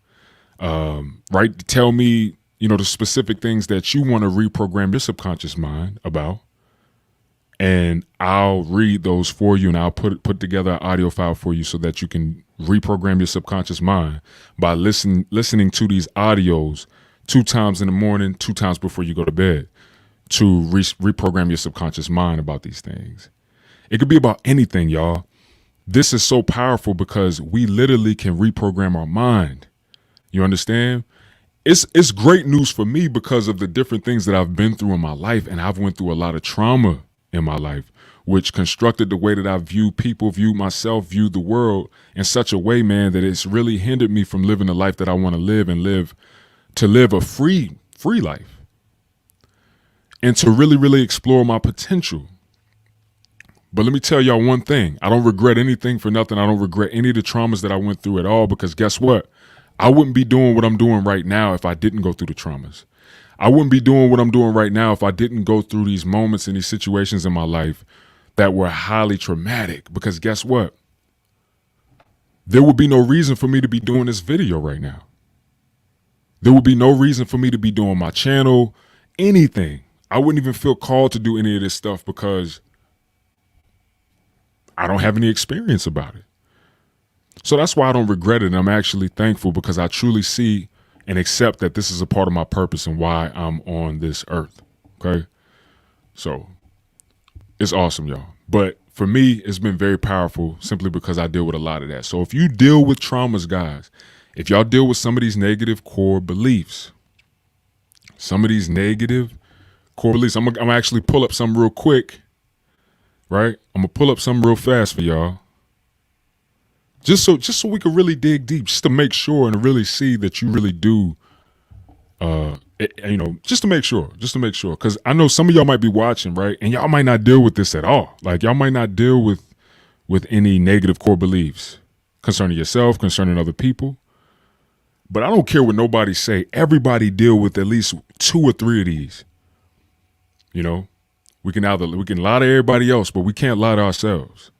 Tell me, the specific things that you want to reprogram your subconscious mind about. And I'll read those for you, and I'll put together an audio file for you so that you can reprogram your subconscious mind by listening to these audios 2 times in the morning, 2 times before you go to bed. to reprogram your subconscious mind about these things. It could be about anything, y'all. This is so powerful because we literally can reprogram our mind. You understand? It's great news for me because of the different things that I've been through in my life, and I've went through a lot of trauma in my life, which constructed the way that I view people, view myself, view the world in such a way, man, that it's really hindered me from living the life that I want to live and live a free life, and to really, really explore my potential. But let me tell y'all one thing. I don't regret anything for nothing. I don't regret any of the traumas that I went through at all, because guess what? I wouldn't be doing what I'm doing right now if I didn't go through the traumas. I wouldn't be doing what I'm doing right now if I didn't go through these moments and these situations in my life that were highly traumatic. Because guess what? There would be no reason for me to be doing this video right now. There would be no reason for me to be doing my channel, anything. I wouldn't even feel called to do any of this stuff because I don't have any experience about it. So that's why I don't regret it. And I'm actually thankful because I truly see and accept that this is a part of my purpose and why I'm on this earth. Okay. So it's awesome, y'all. But for me, it's been very powerful simply because I deal with a lot of that. So if you deal with traumas, guys, if y'all deal with some of these negative core beliefs, I'm gonna actually pull up some real quick, right? I'm gonna pull up some real fast for y'all. Just so we can really dig deep, just to make sure and really see that you really do, just to make sure. Because I know some of y'all might be watching, right? And y'all might not deal with this at all. Like y'all might not deal with any negative core beliefs concerning yourself, concerning other people. But I don't care what nobody say. Everybody deal with at least 2 or 3 of these. You know, we can lie to everybody else, but we can't lie to ourselves.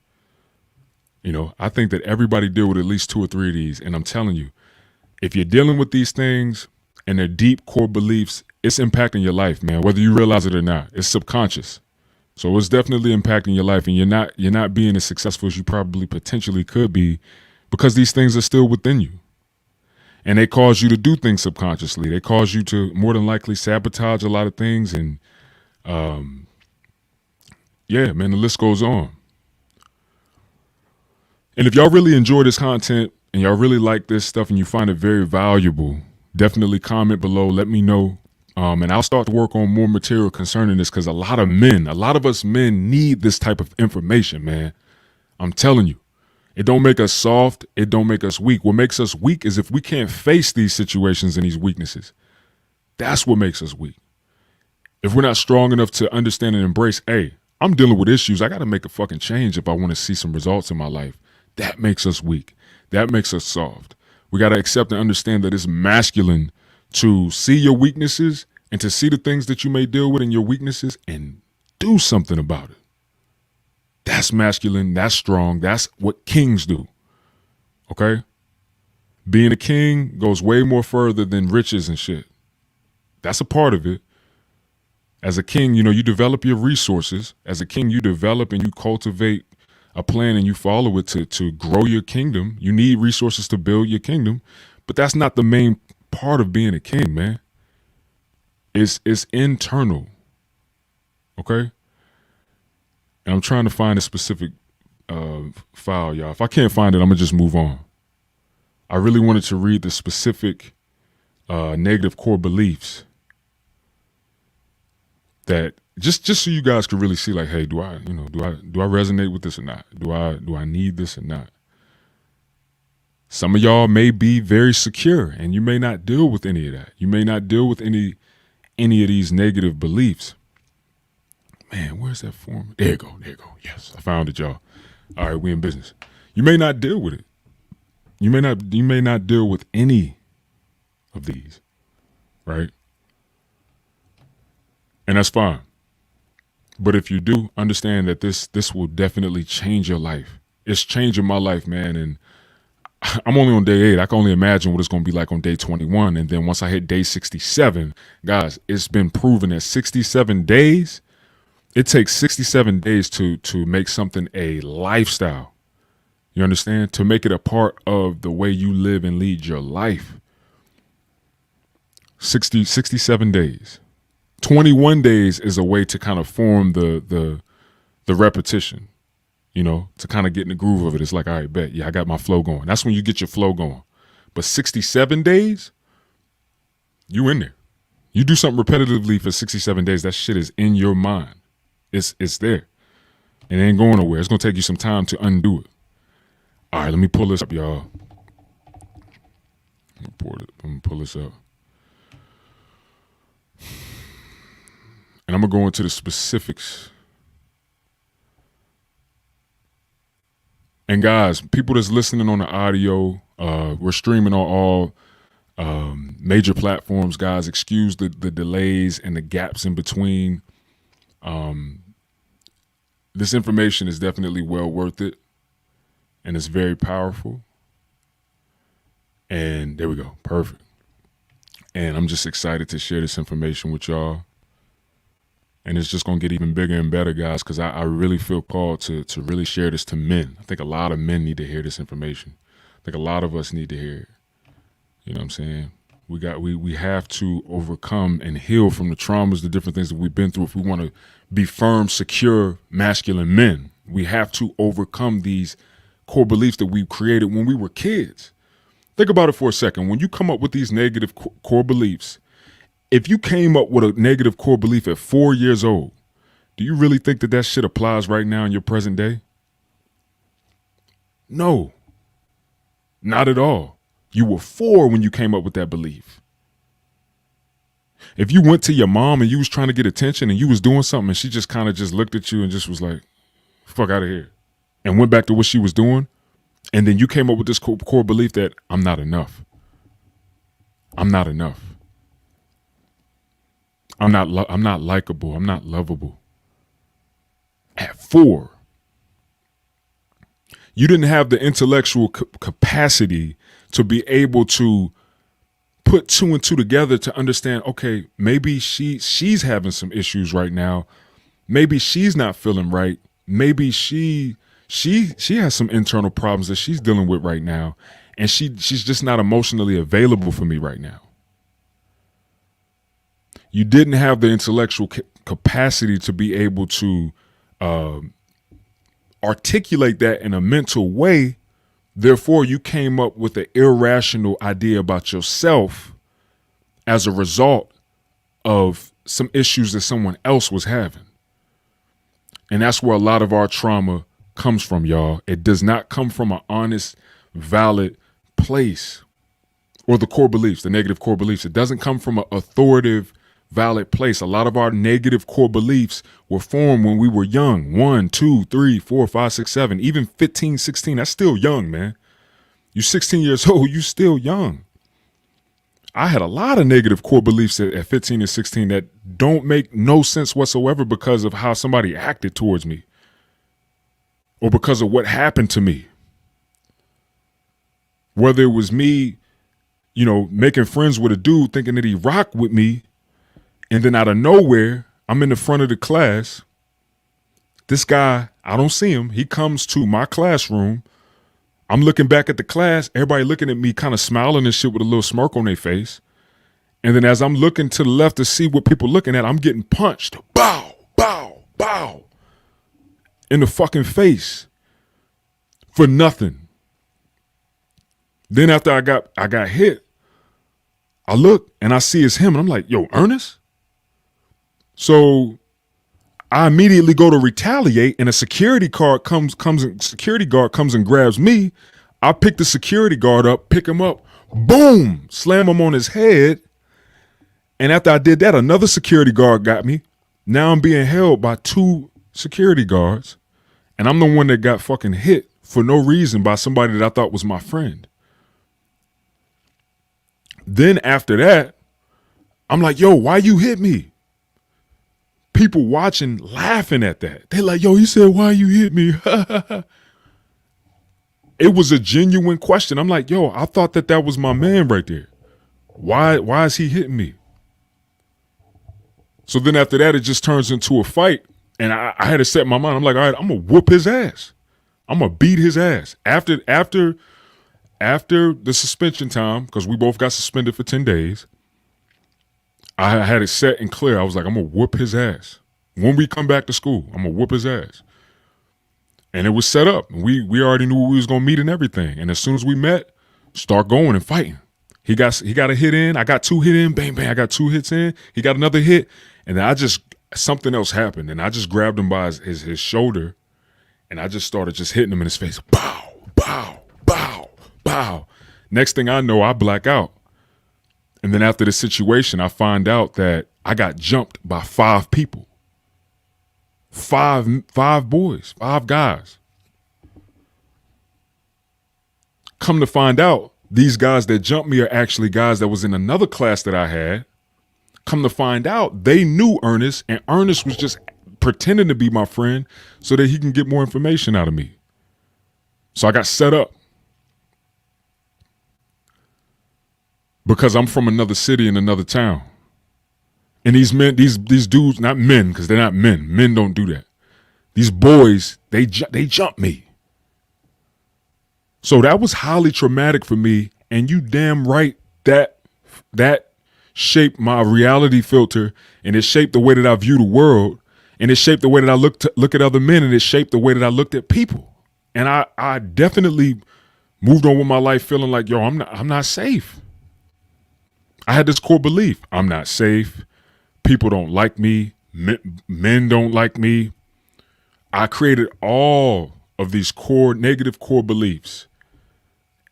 You know, I think that everybody deal with at least 2 or 3 of these. And I'm telling you, if you're dealing with these things and they're deep core beliefs, it's impacting your life, man, whether you realize it or not. It's subconscious. So it's definitely impacting your life, and you're not being as successful as you probably potentially could be because these things are still within you. And they cause you to do things subconsciously. They cause you to more than likely sabotage a lot of things. And yeah, man, the list goes on. And if y'all really enjoy this content and y'all really like this stuff and you find it very valuable, definitely comment below. Let me know. And I'll start to work on more material concerning this, because a lot of us men need this type of information, man. I'm telling you, it don't make us soft. It don't make us weak. What makes us weak is if we can't face these situations and these weaknesses. That's what makes us weak. If we're not strong enough to understand and embrace, hey, I'm dealing with issues. I got to make a fucking change if I want to see some results in my life. That makes us weak. That makes us soft. We got to accept and understand that it's masculine to see your weaknesses and to see the things that you may deal with in your weaknesses and do something about it. That's masculine. That's strong. That's what kings do. Okay? Being a king goes way more further than riches and shit. That's a part of it. As a king, you develop your resources. As a king, you develop and you cultivate a plan and you follow it to grow your kingdom. You need resources to build your kingdom, but that's not the main part of being a king, man. It's internal. Okay? And I'm trying to find a specific file, y'all. If I can't find it, I'm gonna just move on. I really wanted to read the specific negative core beliefs that just so you guys could really see, like, hey, do I resonate with this or not? Do I need this or not? Some of y'all may be very secure and you may not deal with any of that. You may not deal with any of these negative beliefs. Man, where's that form? There you go. Yes, I found it, y'all. All right, we in business. You may not deal with it. You may not deal with any of these, right? And that's fine. But if you do, understand that this will definitely change your life. It's changing my life, man. And I'm only on day 8. I can only imagine what it's going to be like on day 21. And then once I hit day 67, guys, it's been proven that 67 days, it takes 67 days to make something a lifestyle. You understand? To make it a part of the way you live and lead your life. 67 days 21 days is a way to kind of form the repetition, to kind of get in the groove of it. It's like, all right, bet. Yeah, I got my flow going. That's when you get your flow going. But 67 days, you in there. You do something repetitively for 67 days, that shit is in your mind. It's there. It ain't going nowhere. It's going to take you some time to undo it. All right, let me pull this up, y'all. Let me pull this up. And I'm going to go into the specifics. And guys, people that's listening on the audio, we're streaming on all major platforms, guys. Excuse the delays and the gaps in between. This information is definitely well worth it, and it's very powerful. And there we go. Perfect. And I'm just excited to share this information with y'all. And it's just going to get even bigger and better, guys, because I really feel called to really share this to men. I think a lot of men need to hear this information. I think a lot of us need to hear it. You know what I'm saying? We have to overcome and heal from the traumas, the different things that we've been through. If we want to be firm, secure, masculine men, we have to overcome these core beliefs that we created when we were kids. Think about it for a second. When you come up with these negative core beliefs, if you came up with a negative core belief at 4 years old, do you really think that shit applies right now in your present day? No, not at all. You were 4 when you came up with that belief. If you went to your mom and you was trying to get attention and you was doing something and she just kind of just looked at you and just was like, fuck out of here, and went back to what she was doing, and then you came up with this core belief that I'm not enough. I'm not enough. I'm not likable. I'm not lovable. At 4, you didn't have the intellectual capacity to be able to put 2 and 2 together to understand, okay, maybe she's having some issues right now. Maybe she's not feeling right. Maybe she has some internal problems that she's dealing with right now, and she's just not emotionally available for me right now. You didn't have the intellectual capacity to be able to articulate that in a mental way. Therefore, you came up with an irrational idea about yourself as a result of some issues that someone else was having. And that's where a lot of our trauma comes from, y'all. It does not come from an honest, valid place, or the core beliefs, the negative core beliefs. It doesn't come from an authoritative, valid place. A lot of our negative core beliefs were formed when we were young. 1, 2, 3, 4, 5, 6, 7, even 15, 16. That's still young, man. You're 16 years old. You're still young. I had a lot of negative core beliefs at 15 and 16 that don't make no sense whatsoever because of how somebody acted towards me or because of what happened to me. Whether it was me, making friends with a dude thinking that he rocked with me, and then out of nowhere, I'm in the front of the class. This guy, I don't see him. He comes to my classroom. I'm looking back at the class. Everybody looking at me kind of smiling and shit with a little smirk on their face. And then as I'm looking to the left to see what people looking at, I'm getting punched. Bow, bow, bow. In the fucking face. For nothing. Then after I got hit, I look and I see it's him. And I'm like, yo, Ernest? So I immediately go to retaliate, and a security guard comes and grabs me. I pick the security guard up, pick him up, boom, slam him on his head. And after I did that, another security guard got me. Now I'm being held by 2 security guards, and I'm the one that got fucking hit for no reason by somebody that I thought was my friend. Then after that, I'm like, yo, why you hit me? People watching, laughing at that. They're like, yo, he said, why you hit me? It was a genuine question. I'm like, yo, I thought that was my man right there. Why is he hitting me? So then after that, it just turns into a fight. And I had to set in my mind. I'm like, all right, I'm going to whoop his ass. I'm going to beat his ass. After the suspension time, because we both got suspended for 10 days, I had it set and clear. I was like, I'm going to whoop his ass. When we come back to school, I'm going to whoop his ass. And it was set up. We already knew we was going to meet and everything. And as soon as we met, start going and fighting. He got a hit in. I got 2 hit in. Bang, bang. I got 2 hits in. He got another hit. And then something else happened. And I just grabbed him by his shoulder. And I just started just hitting him in his face. Bow, bow, bow, bow. Next thing I know, I black out. And then after the situation, I find out that I got jumped by 5 people. 5 boys, 5 guys. Come to find out, these guys that jumped me are actually guys that was in another class that I had. Come to find out, they knew Ernest, and Ernest was just pretending to be my friend so that he can get more information out of me. So I got set up. Because I'm from another city in another town. And these men, these dudes, not men, because they're not men. Men don't do that. These boys, they jump me. So that was highly traumatic for me. And you damn right that shaped my reality filter, and it shaped the way that I view the world, and it shaped the way that I look at other men, and it shaped the way that I looked at people. And I definitely moved on with my life feeling like, yo, I'm not safe. I had this core belief. I'm not safe. People don't like me. Men don't like me. I created all of these negative core beliefs.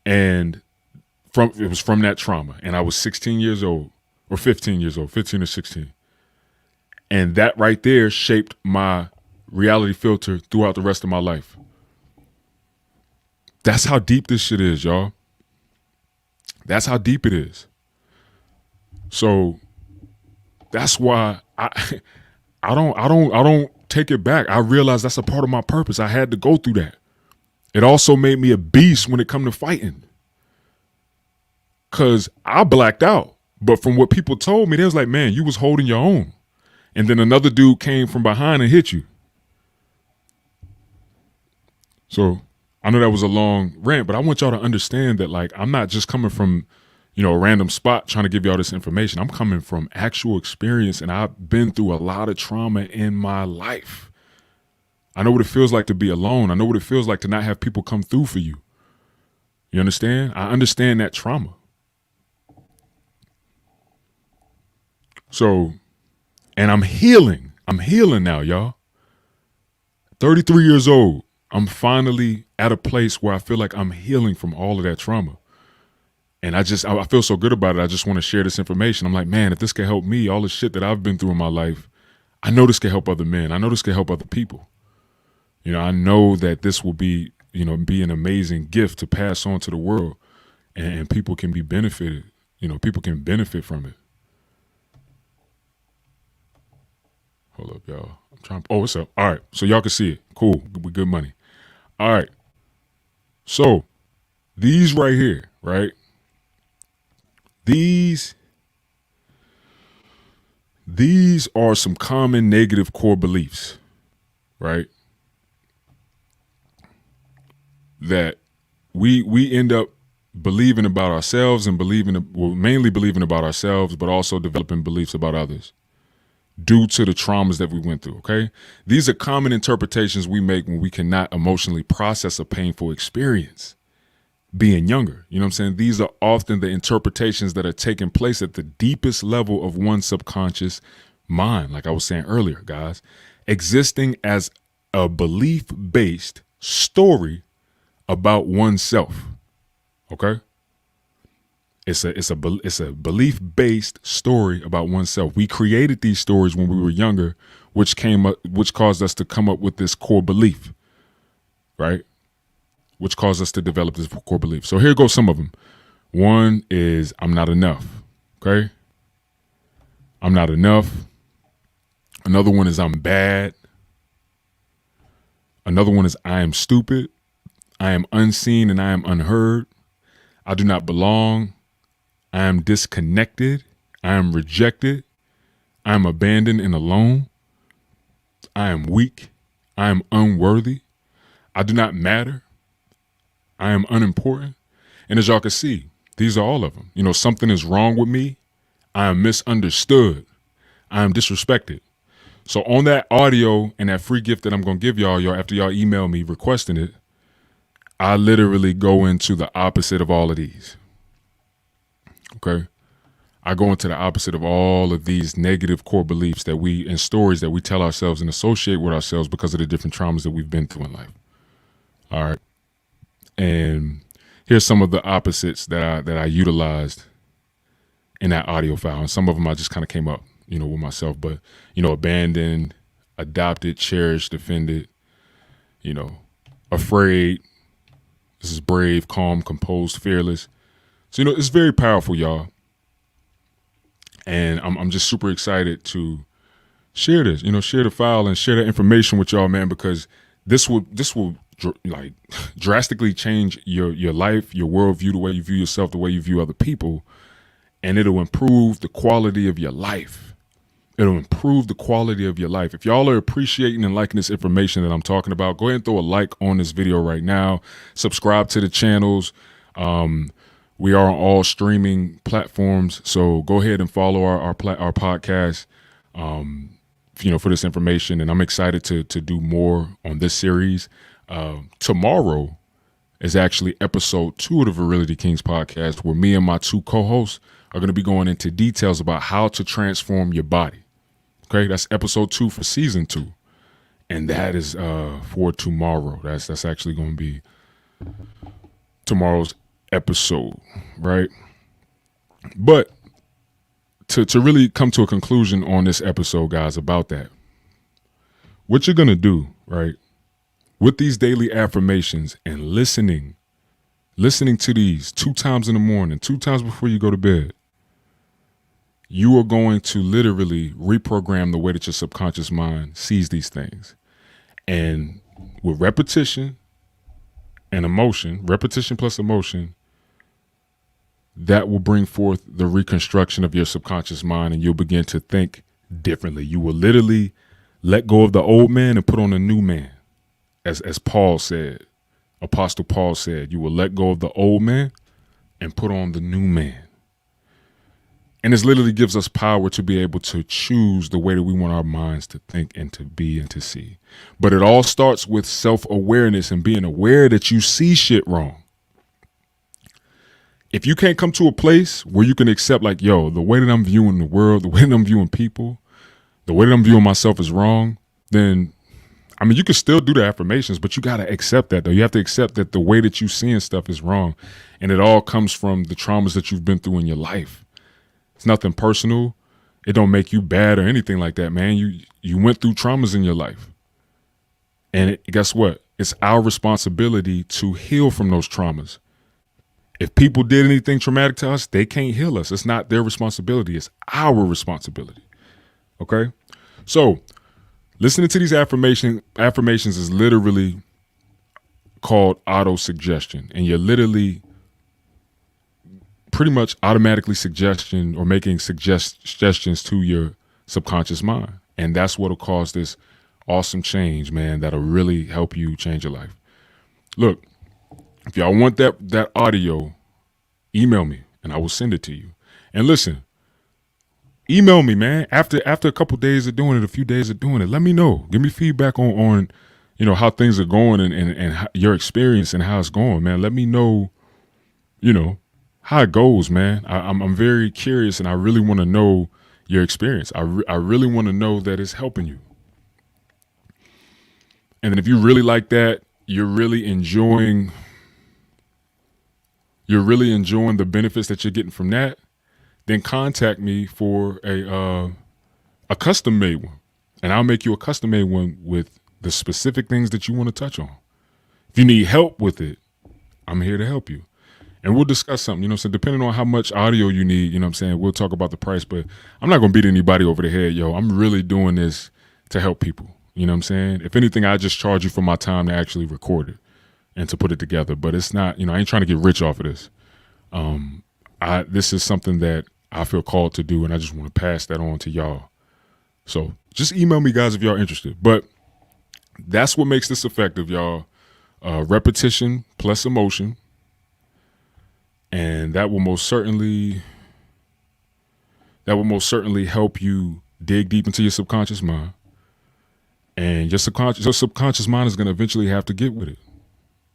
And it was from that trauma. And I was 16 years old, or 15 years old, 15 or 16. And that right there shaped my reality filter throughout the rest of my life. That's how deep this shit is, y'all. That's how deep it is. So that's why I don't take it back. I realized that's a part of my purpose. I had to go through that. It also made me a beast when it come to fighting. Cause I blacked out. But from what people told me, they was like, man, you was holding your own. And then another dude came from behind and hit you. So I know that was a long rant, but I want y'all to understand that, like, I'm not just coming from, a random spot trying to give y'all this information. I'm coming from actual experience, and I've been through a lot of trauma in my life. I know what it feels like to be alone. I know what it feels like to not have people come through for you. You understand? I understand that trauma. So, and I'm healing. I'm healing now, y'all. 33 years old. I'm finally at a place where I feel like I'm healing from all of that trauma. And I feel so good about it. I just want to share this information. I'm like, man, if this can help me, all the shit that I've been through in my life, I know this can help other men. I know this can help other people. I know that this will be an amazing gift to pass on to the world, and people can be benefited. People can benefit from it. Hold up, y'all. I'm trying. Oh, what's up? All right. So y'all can see it. Cool. With good money. All right. So these right here, right? These are some common negative core beliefs, right? That we end up believing about ourselves and mainly believing about ourselves, but also developing beliefs about others due to the traumas that we went through, okay? These are common interpretations we make when we cannot emotionally process a painful experience being younger. You know what I'm saying? These are often the interpretations that are taking place at the deepest level of one's subconscious mind, like I was saying earlier, guys, existing as a belief-based story about oneself, okay? It's a belief-based story about oneself. We created these stories when we were younger, which caused us to come up with this core belief, right? Which caused us to develop this core belief. So here goes some of them. One is, I'm not enough, okay? I'm not enough. Another one is, I'm bad. Another one is, I am stupid. I am unseen and I am unheard. I do not belong. I am disconnected. I am rejected. I am abandoned and alone. I am weak. I am unworthy. I do not matter. I am unimportant. And as y'all can see, these are all of them. Something is wrong with me. I am misunderstood. I am disrespected. So on that audio and that free gift that I'm going to give y'all after y'all email me requesting it, I literally go into the opposite of all of these. Okay. I go into the opposite of all of these negative core beliefs and stories that we tell ourselves and associate with ourselves because of the different traumas that we've been through in life. All right. And here's some of the opposites that I utilized in that audio file. And some of them I just kind of came up, with myself, but, abandoned, adopted, cherished, defended, afraid. This is brave, calm, composed, fearless. So, it's very powerful, y'all. And I'm just super excited to share this, share the file and share the information with y'all, man, because this will like drastically change your life, your worldview, the way you view yourself, the way you view other people, and it'll improve the quality of your life. It'll improve the quality of your life. If y'all are appreciating and liking this information that I'm talking about, go ahead and throw a like on this video right now. Subscribe to the channels. We are on all streaming platforms, so go ahead and follow our podcast, for this information. And I'm excited to do more on this series. Tomorrow is actually episode 2 of the Virility Kings podcast, where me and my 2 co-hosts are going to be going into details about how to transform your body. Okay, that's episode 2 for season 2, and that is for tomorrow. That's actually going to be tomorrow's episode, right? But to really come to a conclusion on this episode, guys, about that, what you're going to do, right, with these daily affirmations and listening to these 2 times in the morning, 2 times before you go to bed, you are going to literally reprogram the way that your subconscious mind sees these things. And with repetition and emotion, repetition plus emotion, that will bring forth the reconstruction of your subconscious mind, and you'll begin to think differently. You will literally let go of the old man and put on a new man. As Paul said, Apostle Paul said, you will let go of the old man and put on the new man. And this literally gives us power to be able to choose the way that we want our minds to think and to be and to see. But it all starts with self-awareness and being aware that you see shit wrong. If you can't come to a place where you can accept, like, the way that I'm viewing the world, the way that I'm viewing people, the way that I'm viewing myself is wrong, then, you can still do the affirmations, but you got to accept that, though. You have to accept that the way that you seeing stuff is wrong. And it all comes from the traumas that you've been through in your life. It's nothing personal. It don't make you bad or anything like that, man. You went through traumas in your life. And guess what? It's our responsibility to heal from those traumas. If people did anything traumatic to us, they can't heal us. It's not their responsibility. It's our responsibility. Okay? So listening to these affirmations is literally called auto-suggestion. And you're literally pretty much automatically making suggestions to your subconscious mind. And that's what'll cause this awesome change, man, that'll really help you change your life. Look, if y'all want that audio, email me and I will send it to you. And listen, email me, man. After a couple days of doing it, a few days of doing it, let me know. Give me feedback on how things are going and your experience and how it's going, man. Let me know, how it goes, man. I'm very curious, and I really want to know your experience. I really want to know that it's helping you. And then if you really like that, you're really enjoying the benefits that you're getting from that, then contact me for a custom made one. And I'll make you a custom made one with the specific things that you want to touch on. If you need help with it, I'm here to help you. And we'll discuss something, so depending on how much audio you need, we'll talk about the price, but I'm not going to beat anybody over the head, I'm really doing this to help people, If anything, I just charge you for my time to actually record it and to put it together, but it's not, I ain't trying to get rich off of this. This is something that I feel called to do, and I just want to pass that on to y'all. So just email me, guys, if y'all interested, but that's what makes this effective, y'all. Repetition plus emotion. And that will most certainly that will most certainly help you dig deep into your subconscious mind. And your subconscious mind is going to eventually have to get with it.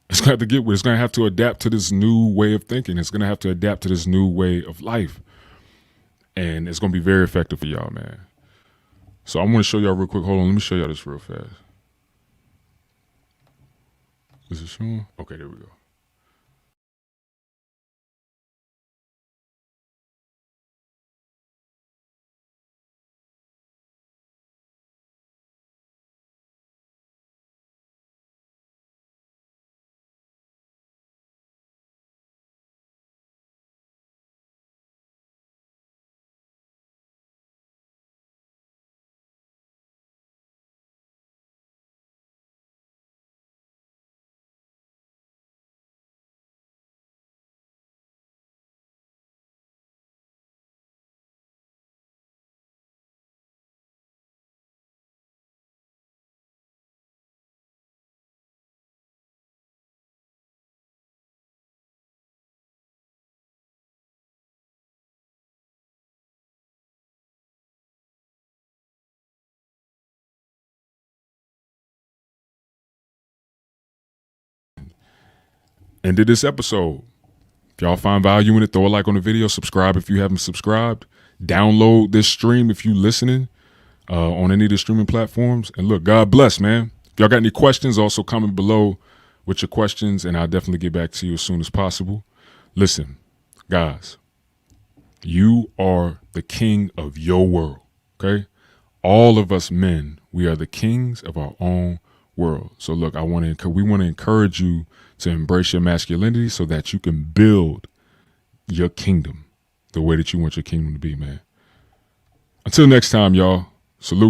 It's going to have to get with it. It's going to have to adapt to this new way of thinking. It's going to have to adapt to this new way of life. And it's going to be very effective for y'all, man. So I want to show y'all real quick. Hold on. Let me show y'all this real fast. Is it showing? Okay, there we go. Ended this episode. If y'all find value in it, throw a like on the video, subscribe if you haven't subscribed, download this stream if you listening on any of the streaming platforms. And look, God bless, man. If y'all got any questions, also comment below with your questions, and I'll definitely get back to you as soon as possible. Listen, guys, you are the king of your world, okay? All of us men, we are the kings of our own world. So look, we want to encourage you to embrace your masculinity so that you can build your kingdom the way that you want your kingdom to be, man. Until next time, y'all, salute.